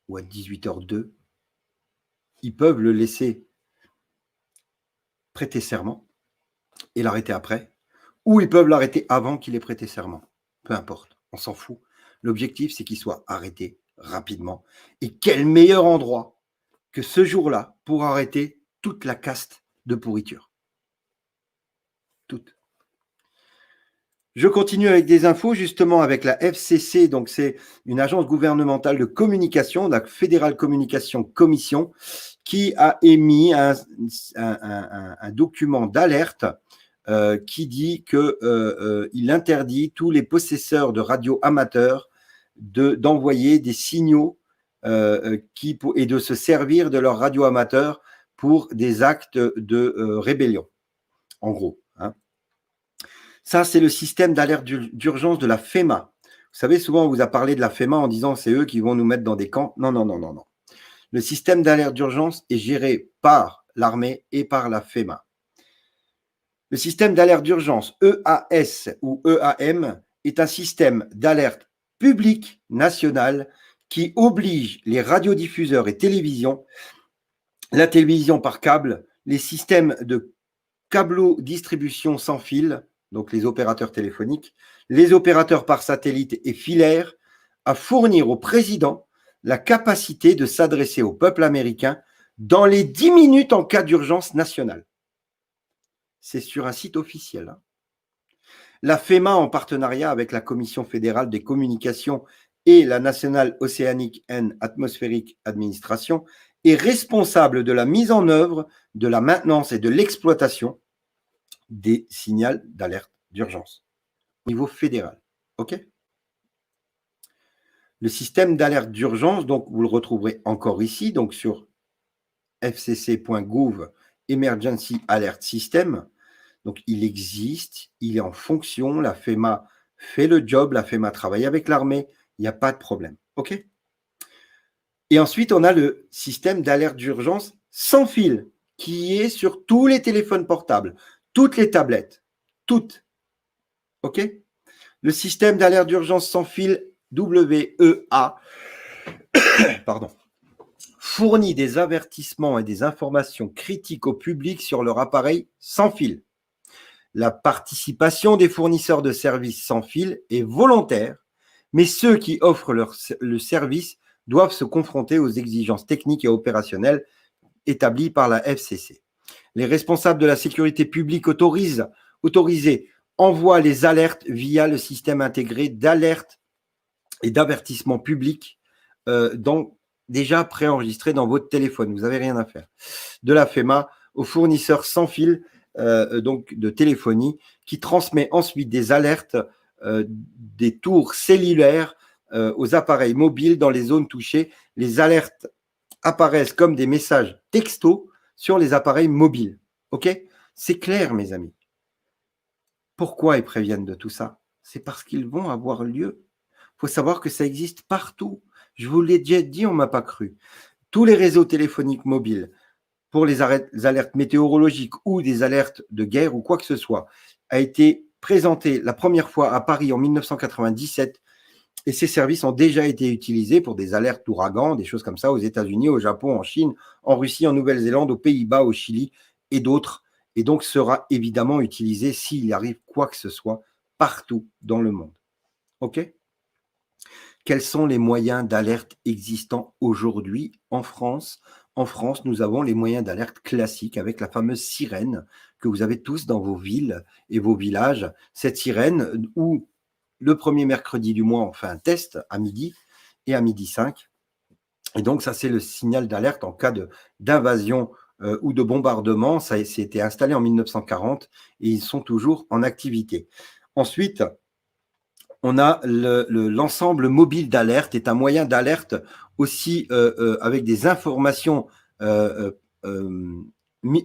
ou à 18h02, ils peuvent le laisser prêter serment et l'arrêter après, ou ils peuvent l'arrêter avant qu'il ait prêté serment. Peu importe, on s'en fout. L'objectif, c'est qu'il soit arrêté rapidement. Et quel meilleur endroit que ce jour-là pour arrêter toute la caste de pourriture. Toute. Je continue avec des infos, justement avec la FCC, donc c'est une agence gouvernementale de communication, la Federal Communication Commission, qui a émis un document d'alerte qui dit qu'il interdit tous les possesseurs de radios amateurs d'envoyer des signaux et de se servir de leurs radios amateurs pour des actes de rébellion, en gros. Ça, c'est le système d'alerte d'urgence de la FEMA. Vous savez, souvent, on vous a parlé de la FEMA en disant c'est eux qui vont nous mettre dans des camps. Non, non, non, non, non. Le système d'alerte d'urgence est géré par l'armée et par la FEMA. Le système d'alerte d'urgence EAS ou EAM est un système d'alerte public national qui oblige les radiodiffuseurs et télévisions, la télévision par câble, les systèmes de câblo-distribution sans fil, donc les opérateurs téléphoniques, les opérateurs par satellite et filaire, à fournir au président la capacité de s'adresser au peuple américain dans les 10 minutes en cas d'urgence nationale. C'est sur un site officiel. La FEMA, en partenariat avec la Commission fédérale des communications et la National Oceanic and Atmospheric Administration, est responsable de la mise en œuvre, de la maintenance et de l'exploitation des signaux d'alerte d'urgence au niveau fédéral. OK ? Le système d'alerte d'urgence, donc vous le retrouverez encore ici, donc sur fcc.gov Emergency Alert System. Donc il existe, il est en fonction, la FEMA fait le job, la FEMA travaille avec l'armée, il n'y a pas de problème. OK ? Et ensuite, on a le système d'alerte d'urgence sans fil qui est sur tous les téléphones portables. Toutes les tablettes, toutes. OK ? Le système d'alerte d'urgence sans fil WEA fournit des avertissements et des informations critiques au public sur leur appareil sans fil. La participation des fournisseurs de services sans fil est volontaire, mais ceux qui offrent le service doivent se confronter aux exigences techniques et opérationnelles établies par la FCC. Les responsables de la sécurité publique autorisés envoient les alertes via le système intégré d'alerte et d'avertissement public déjà préenregistré dans votre téléphone. Vous n'avez rien à faire. De la FEMA aux fournisseurs sans fil donc de téléphonie qui transmet ensuite des alertes des tours cellulaires aux appareils mobiles dans les zones touchées. Les alertes apparaissent comme des messages textos sur les appareils mobiles. OK ? C'est clair, mes amis. Pourquoi ils préviennent de tout ça? C'est parce qu'ils vont avoir lieu. Il faut savoir que ça existe partout. Je vous l'ai déjà dit, on ne m'a pas cru. Tous les réseaux téléphoniques mobiles, pour les alertes météorologiques ou des alertes de guerre ou quoi que ce soit, a été présenté la première fois à Paris en 1997 et ces services ont déjà été utilisés pour des alertes d'ouragans, des choses comme ça aux États-Unis, au Japon, en Chine, en Russie, en Nouvelle-Zélande, aux Pays-Bas, au Chili et d'autres. Et donc sera évidemment utilisé s'il arrive quoi que ce soit partout dans le monde. OK ? Quels sont les moyens d'alerte existants aujourd'hui en France? En France, nous avons les moyens d'alerte classiques avec la fameuse sirène que vous avez tous dans vos villes et vos villages. Cette sirène où le premier mercredi du mois, on fait un test à midi et à 12h05. Et donc, ça, c'est le signal d'alerte en cas d'invasion ou de bombardement. Ça a été installé en 1940 et ils sont toujours en activité. Ensuite, on a l'ensemble mobile d'alerte, est un moyen d'alerte aussi avec des informations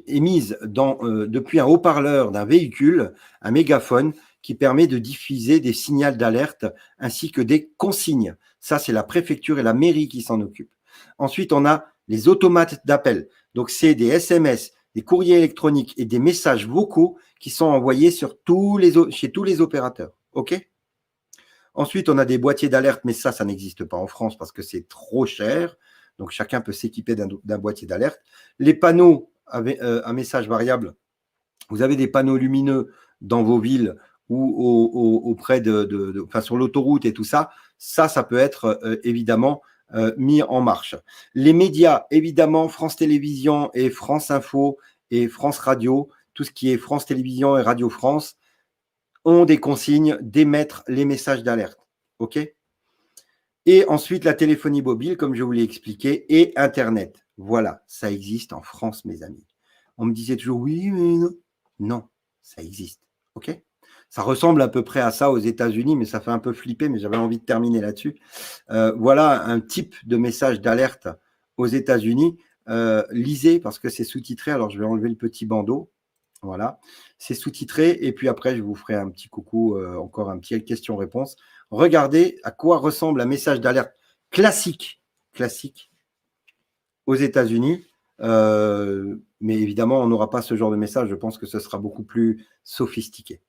émises depuis un haut-parleur d'un véhicule, un mégaphone, qui permet de diffuser des signaux d'alerte ainsi que des consignes. Ça, c'est la préfecture et la mairie qui s'en occupent. Ensuite, on a les automates d'appel. Donc, c'est des SMS, des courriers électroniques et des messages vocaux qui sont envoyés chez tous les opérateurs. OK ? Ensuite, on a des boîtiers d'alerte, mais ça n'existe pas en France parce que c'est trop cher. Donc, chacun peut s'équiper d'un boîtier d'alerte. Les panneaux avec un message variable. Vous avez des panneaux lumineux dans vos villes ou auprès sur l'autoroute et tout ça. Ça peut être évidemment mis en marche. Les médias, évidemment, France Télévisions et France Info et France Radio, tout ce qui est France Télévisions et Radio France, ont des consignes d'émettre les messages d'alerte. OK ? Et ensuite, la téléphonie mobile, comme je vous l'ai expliqué, et Internet. Voilà, ça existe en France, mes amis. On me disait toujours, oui, mais non. Non, ça existe. OK ? Ça ressemble à peu près à ça aux États-Unis, mais ça fait un peu flipper, mais j'avais envie de terminer là-dessus. Voilà un type de message d'alerte aux États-Unis. Lisez, parce que c'est sous-titré. Alors, je vais enlever le petit bandeau. Voilà, c'est sous-titré. Et puis après, je vous ferai un petit coucou, encore un petit question-réponse. Regardez à quoi ressemble un message d'alerte classique aux États-Unis. Mais évidemment, on n'aura pas ce genre de message. Je pense que ce sera beaucoup plus sophistiqué.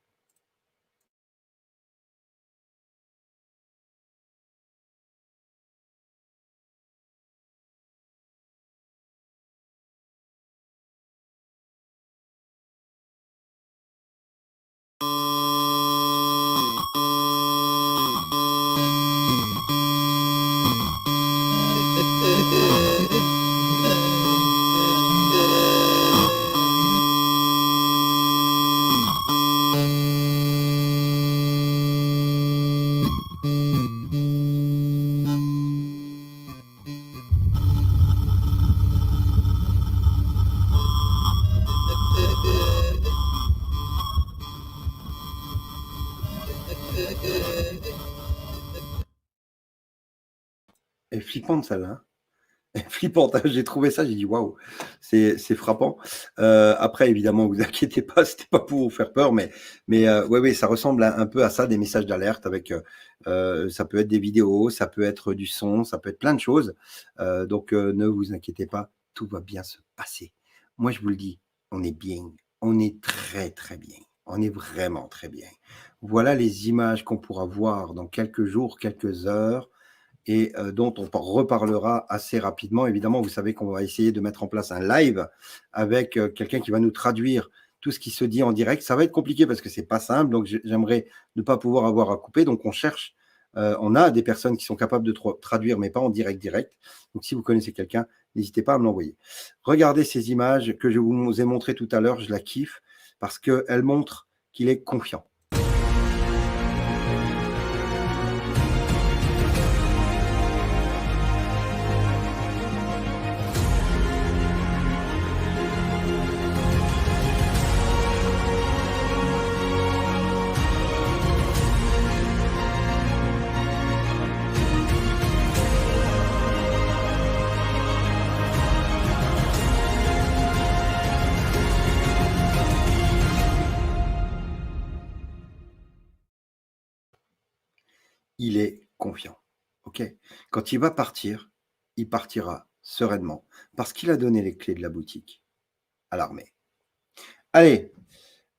Elle est flippante, celle-là. Flippante. J'ai trouvé ça, j'ai dit waouh, c'est frappant. Après, évidemment, vous inquiétez pas, c'était pas pour vous faire peur, mais ouais, ça ressemble un peu à ça, des messages d'alerte avec, ça peut être des vidéos, ça peut être du son, ça peut être plein de choses. Donc, ne vous inquiétez pas, tout va bien se passer. Moi, je vous le dis, on est bien, on est très très bien, on est vraiment très bien. Voilà les images qu'on pourra voir dans quelques jours, quelques heures. et dont on reparlera assez rapidement. Évidemment, vous savez qu'on va essayer de mettre en place un live avec quelqu'un qui va nous traduire tout ce qui se dit en direct. Ça va être compliqué parce que c'est pas simple, donc j'aimerais ne pas pouvoir avoir à couper. Donc on cherche, on a des personnes qui sont capables de traduire, mais pas en direct. Donc si vous connaissez quelqu'un, n'hésitez pas à me l'envoyer. Regardez ces images que je vous ai montrées tout à l'heure, je la kiffe parce qu'elles montrent qu'il est confiant. Il est confiant. Ok. Quand il va partir, il partira sereinement parce qu'il a donné les clés de la boutique à l'armée. Allez,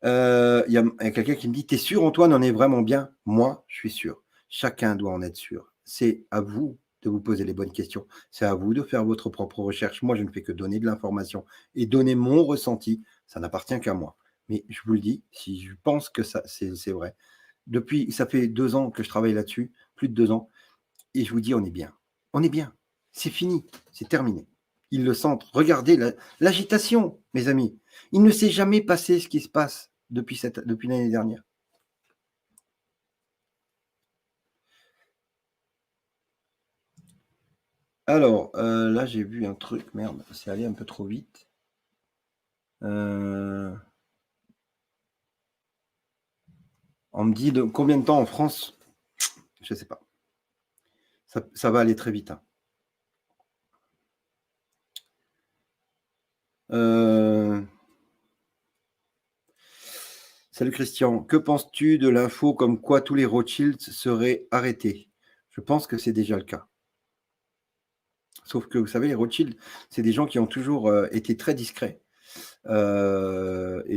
il y a quelqu'un qui me dit, t'es sûr Antoine, on est vraiment bien? Moi, je suis sûr. Chacun doit en être sûr. C'est à vous de vous poser les bonnes questions. C'est à vous de faire votre propre recherche. Moi, je ne fais que donner de l'information et donner mon ressenti. Ça n'appartient qu'à moi. Mais je vous le dis, si je pense que ça, c'est vrai. Depuis, ça fait 2 ans que je travaille là-dessus, plus de 2 ans, et je vous dis, on est bien. On est bien. C'est fini, c'est terminé. Ils le sentent. Regardez l'agitation, mes amis. Il ne s'est jamais passé ce qui se passe depuis l'année dernière. Alors, là, j'ai vu un truc. Merde, c'est allé un peu trop vite. On me dit de combien de temps en France? Je ne sais pas. Ça va aller très vite. Hein. Salut Christian, que penses-tu de l'info comme quoi tous les Rothschild seraient arrêtés? Je pense que c'est déjà le cas. Sauf que vous savez, les Rothschild, c'est des gens qui ont toujours été très discrets et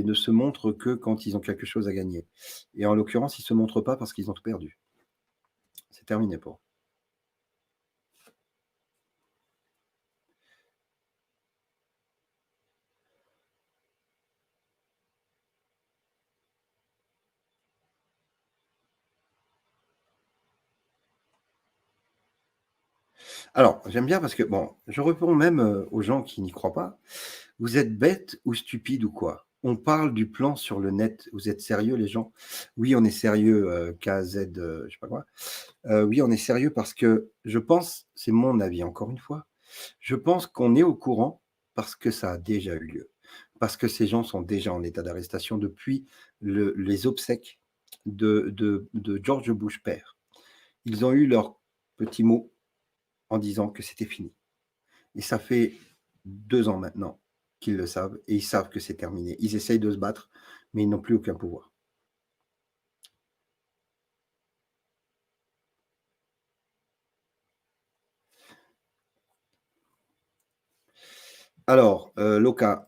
ne se montrent que quand ils ont quelque chose à gagner. Et en l'occurrence, ils ne se montrent pas parce qu'ils ont tout perdu. C'est terminé pour eux. Alors, j'aime bien parce que, bon, je réponds même aux gens qui n'y croient pas. Vous êtes bêtes ou stupides ou quoi? On parle du plan sur le net. Vous êtes sérieux, les gens? Oui, on est sérieux, KZ, je sais pas quoi. Oui, on est sérieux parce que je pense, c'est mon avis encore une fois, je pense qu'on est au courant parce que ça a déjà eu lieu. Parce que ces gens sont déjà en état d'arrestation depuis les obsèques de George Bush père. Ils ont eu leur petit mot en disant que c'était fini. Et ça fait 2 ans maintenant qu'ils le savent et ils savent que c'est terminé. Ils essayent de se battre, mais ils n'ont plus aucun pouvoir. Alors, Loca,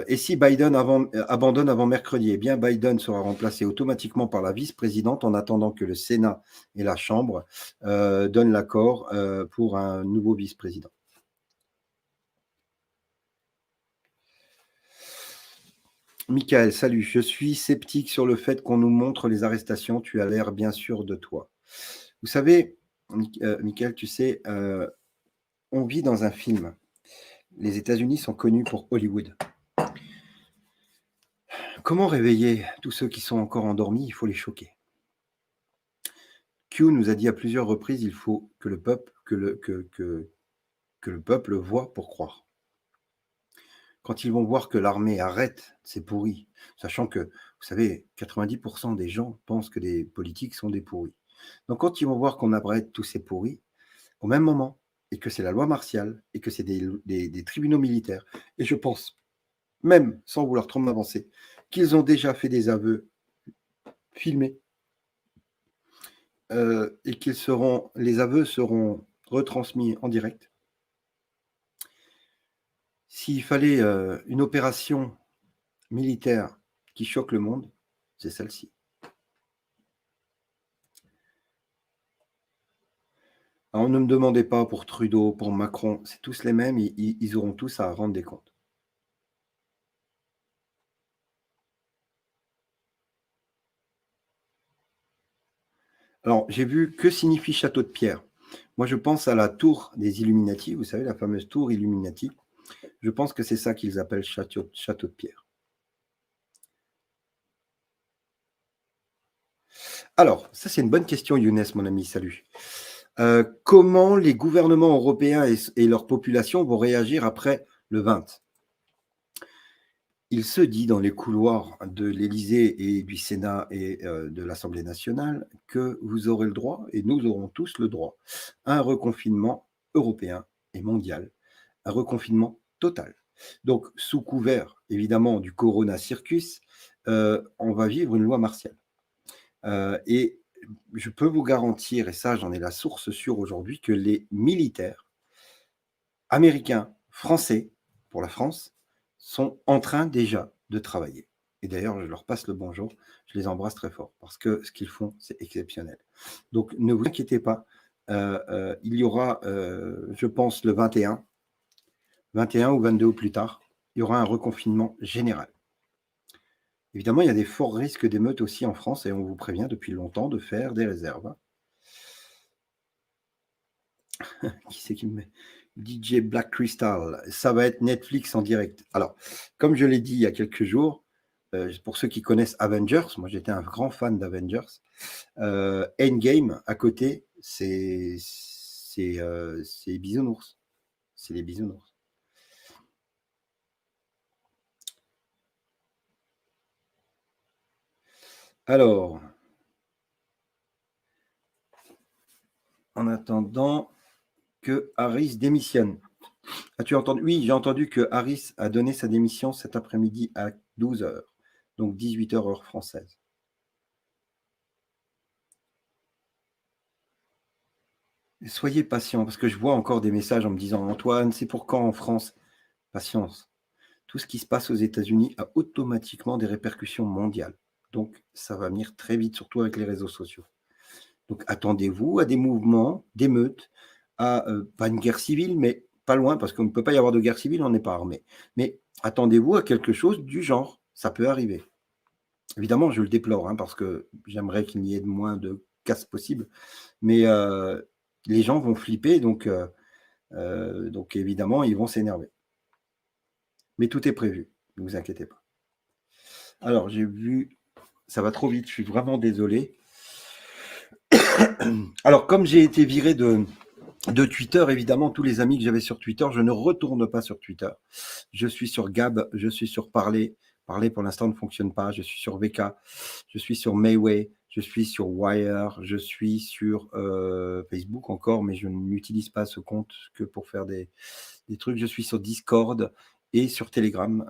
et si Biden abandonne avant mercredi? Eh bien, Biden sera remplacé automatiquement par la vice-présidente en attendant que le Sénat et la Chambre donnent l'accord pour un nouveau vice-président. Michael, salut. Je suis sceptique sur le fait qu'on nous montre les arrestations. Tu as l'air bien sûr de toi. Vous savez, Michael, tu sais, on vit dans un film. Les États-Unis sont connus pour Hollywood. Comment réveiller tous ceux qui sont encore endormis? Il faut les choquer. Q nous a dit à plusieurs reprises, il faut que le peuple, que le peuple voit pour croire. Quand ils vont voir que l'armée arrête, c'est pourri. Sachant que, vous savez, 90% des gens pensent que les politiques sont des pourris. Donc quand ils vont voir qu'on arrête tous ces pourris, au même moment, et que c'est la loi martiale, et que c'est des tribunaux militaires, et je pense, même sans vouloir trop m'avancer, qu'ils ont déjà fait des aveux filmés, et les aveux seront retransmis en direct. S'il fallait une opération militaire qui choque le monde, c'est celle-ci. Alors, ne me demandez pas pour Trudeau, pour Macron, c'est tous les mêmes, ils auront tous à rendre des comptes. Alors, j'ai vu que signifie château de pierre. Moi, je pense à la tour des Illuminati, vous savez, la fameuse tour Illuminati. Je pense que c'est ça qu'ils appellent château de pierre. Alors, ça c'est une bonne question, Younes, mon ami, salut. Comment les gouvernements européens et leur population vont réagir après le 20 ? Il se dit dans les couloirs de l'Élysée et du Sénat et de l'Assemblée nationale que vous aurez le droit, et nous aurons tous le droit, à un reconfinement européen et mondial, un reconfinement total. Donc, sous couvert, évidemment, du Corona Circus, on va vivre une loi martiale. Et je peux vous garantir, et ça j'en ai la source sûre aujourd'hui, que les militaires américains, français, pour la France, sont en train déjà de travailler. Et d'ailleurs, je leur passe le bonjour, je les embrasse très fort, parce que ce qu'ils font, c'est exceptionnel. Donc, ne vous inquiétez pas, il y aura, je pense, le 21 ou 22 ou plus tard, il y aura un reconfinement général. Évidemment, il y a des forts risques d'émeutes aussi en France, et on vous prévient depuis longtemps de faire des réserves. Qui c'est qui me met ? DJ Black Crystal, ça va être Netflix en direct. Alors, comme je l'ai dit il y a quelques jours, pour ceux qui connaissent Avengers, moi j'étais un grand fan d'Avengers, Endgame, à côté, c'est Bisounours. C'est les Bisounours. Alors, en attendant que Harris démissionne. As-tu entendu ? Oui, j'ai entendu que Harris a donné sa démission cet après-midi à 12h, donc 18h heure française. Soyez patient, parce que je vois encore des messages en me disant « Antoine, c'est pour quand en France ?» Patience. Tout ce qui se passe aux États-Unis a automatiquement des répercussions mondiales. Donc, ça va venir très vite, surtout avec les réseaux sociaux. Donc, attendez-vous à des mouvements, d'émeutes, à pas une guerre civile, mais pas loin, parce qu'on ne peut pas y avoir de guerre civile, on n'est pas armé. Mais attendez-vous à quelque chose du genre. Ça peut arriver. Évidemment, je le déplore, hein, parce que j'aimerais qu'il y ait moins de casse possible. Mais les gens vont flipper, donc évidemment, ils vont s'énerver. Mais tout est prévu, ne vous inquiétez pas. Alors, j'ai vu, ça va trop vite, je suis vraiment désolé. Alors, comme j'ai été viré de Twitter, évidemment, tous les amis que j'avais sur Twitter, je ne retourne pas sur Twitter. Je suis sur Gab, je suis sur Parler. Parler, pour l'instant, ne fonctionne pas. Je suis sur VK, je suis sur Mayway, je suis sur Wire, je suis sur Facebook encore, mais je n'utilise pas ce compte que pour faire des trucs. Je suis sur Discord et sur Telegram,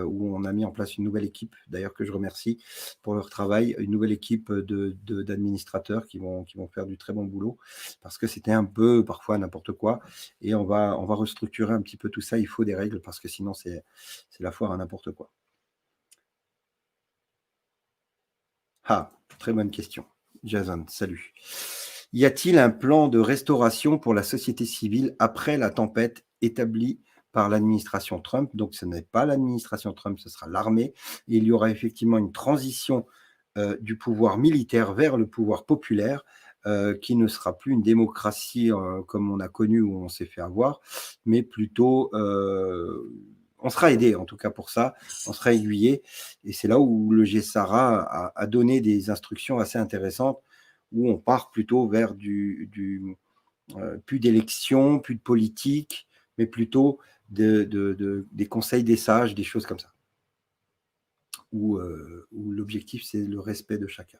où on a mis en place une nouvelle équipe, d'ailleurs que je remercie pour leur travail, une nouvelle équipe d'administrateurs qui vont faire du très bon boulot, parce que c'était un peu parfois n'importe quoi, et on va restructurer un petit peu tout ça. Il faut des règles, parce que sinon c'est la foire à n'importe quoi. Ah, très bonne question. Jason, salut. Y a-t-il un plan de restauration pour la société civile après la tempête établie par l'administration Trump? Donc, ce n'est pas l'administration Trump, ce sera l'armée. Et il y aura effectivement une transition du pouvoir militaire vers le pouvoir populaire, qui ne sera plus une démocratie comme on a connu, où on s'est fait avoir, mais plutôt... on sera aidé, en tout cas pour ça, on sera aiguillé. Et c'est là où le GSARA a donné des instructions assez intéressantes, où on part plutôt vers plus d'élections, plus de politique, mais plutôt des conseils des sages, des choses comme ça, où l'objectif, c'est le respect de chacun.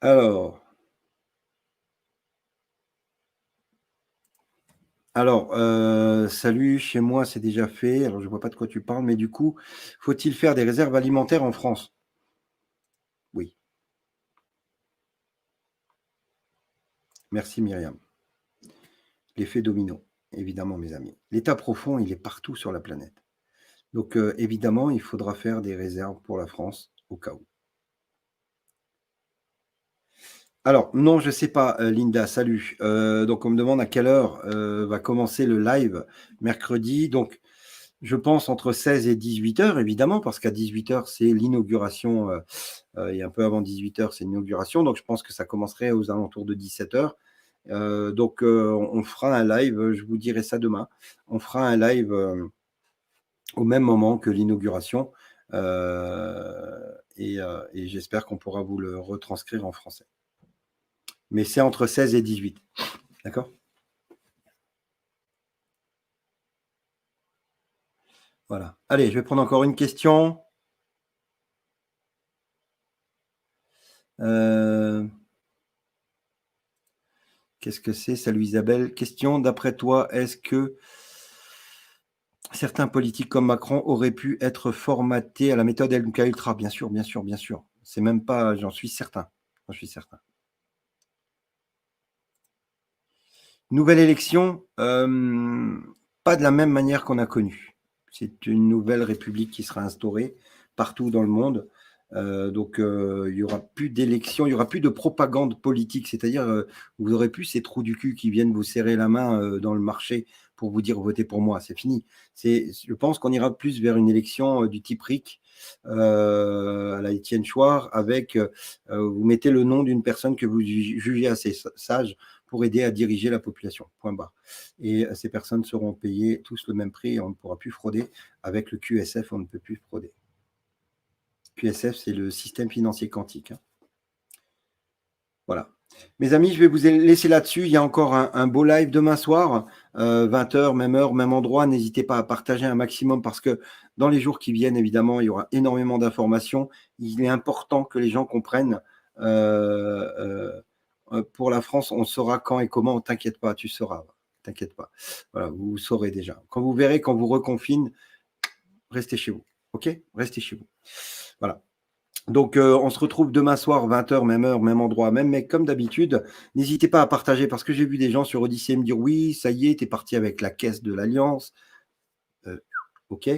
Alors, salut, chez moi c'est déjà fait, alors je ne vois pas de quoi tu parles, mais du coup, faut-il faire des réserves alimentaires en France? Oui. Merci Myriam. L'effet domino, évidemment mes amis. L'état profond, il est partout sur la planète. Donc, évidemment, il faudra faire des réserves pour la France au cas où. Alors, non, je ne sais pas, Linda, salut. Donc, on me demande à quelle heure va commencer le live mercredi. Donc, je pense entre 16 et 18 heures, évidemment, parce qu'à 18 heures, c'est l'inauguration. Et un peu avant 18 heures, c'est l'inauguration. Donc, je pense que ça commencerait aux alentours de 17 heures. Donc, on fera un live, je vous dirai ça demain. On fera un live au même moment que l'inauguration. Et j'espère qu'on pourra vous le retranscrire en français. Mais c'est entre 16 et 18. D'accord? Voilà. Allez, je vais prendre encore une question. Qu'est-ce que c'est? Salut Isabelle. Question, d'après toi, est-ce que certains politiques comme Macron auraient pu être formatés à la méthode MKUltra? Bien sûr, bien sûr, bien sûr. C'est même pas, j'en suis certain. J'en suis certain. Nouvelle élection, pas de la même manière qu'on a connu. C'est une nouvelle république qui sera instaurée partout dans le monde. Donc, il n'y aura plus d'élection, il n'y aura plus de propagande politique. C'est-à-dire, vous n'aurez plus ces trous du cul qui viennent vous serrer la main dans le marché pour vous dire votez pour moi. C'est fini. Je pense qu'on ira plus vers une élection du type RIC à la Étienne Chouard avec vous mettez le nom d'une personne que vous jugez assez sage pour aider à diriger la population, point barre. Et ces personnes seront payées tous le même prix et on ne pourra plus frauder. Avec le QSF, on ne peut plus frauder. QSF, c'est le système financier quantique. Hein. Voilà. Mes amis, je vais vous laisser là-dessus. Il y a encore un beau live demain soir, 20h, même heure, même endroit. N'hésitez pas à partager un maximum parce que dans les jours qui viennent, évidemment, il y aura énormément d'informations. Il est important que les gens comprennent pour la France, on saura quand et comment. T'inquiète pas, tu sauras. T'inquiète pas. Voilà, vous saurez déjà. Quand vous verrez, quand vous reconfinez, restez chez vous. OK? Restez chez vous. Voilà. Donc, on se retrouve demain soir, 20h, même heure, même endroit, même mec, comme d'habitude. N'hésitez pas à partager parce que j'ai vu des gens sur Odyssée me dire oui, ça y est, t'es parti avec la caisse de l'Alliance. OK.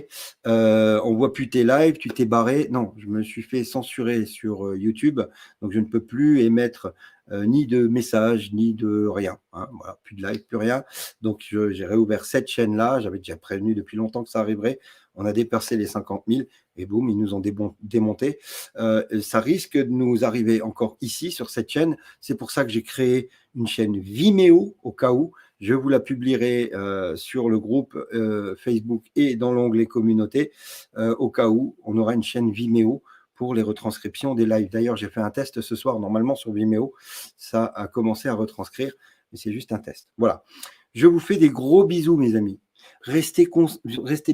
On voit plus tes lives, tu t'es barré. Non, je me suis fait censurer sur YouTube, donc je ne peux plus émettre ni de messages, ni de rien. Hein, voilà, plus de live, plus rien. Donc, j'ai réouvert cette chaîne-là. J'avais déjà prévenu depuis longtemps que ça arriverait. On a dépassé les 50 000 et boum, ils nous ont démonté. Ça risque de nous arriver encore ici, sur cette chaîne. C'est pour ça que j'ai créé une chaîne Vimeo, au cas où. Je vous la publierai sur le groupe Facebook et dans l'onglet communauté, au cas où on aura une chaîne Vimeo pour les retranscriptions des lives. D'ailleurs, j'ai fait un test ce soir, normalement sur Vimeo. Ça a commencé à retranscrire, mais c'est juste un test. Voilà. Je vous fais des gros bisous, mes amis. Restez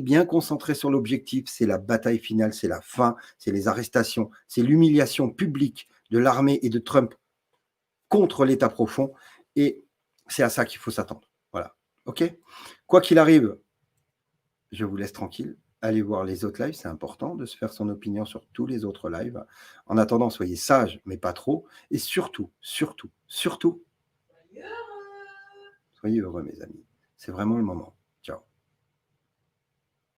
bien concentrés sur l'objectif. C'est la bataille finale, c'est la fin, c'est les arrestations, c'est l'humiliation publique de l'armée et de Trump contre l'État profond. Et c'est à ça qu'il faut s'attendre. Voilà. OK? Quoi qu'il arrive, je vous laisse tranquille. Allez voir les autres lives. C'est important de se faire son opinion sur tous les autres lives. En attendant, soyez sages, mais pas trop. Et surtout, surtout, surtout, soyez heureux, mes amis. C'est vraiment le moment.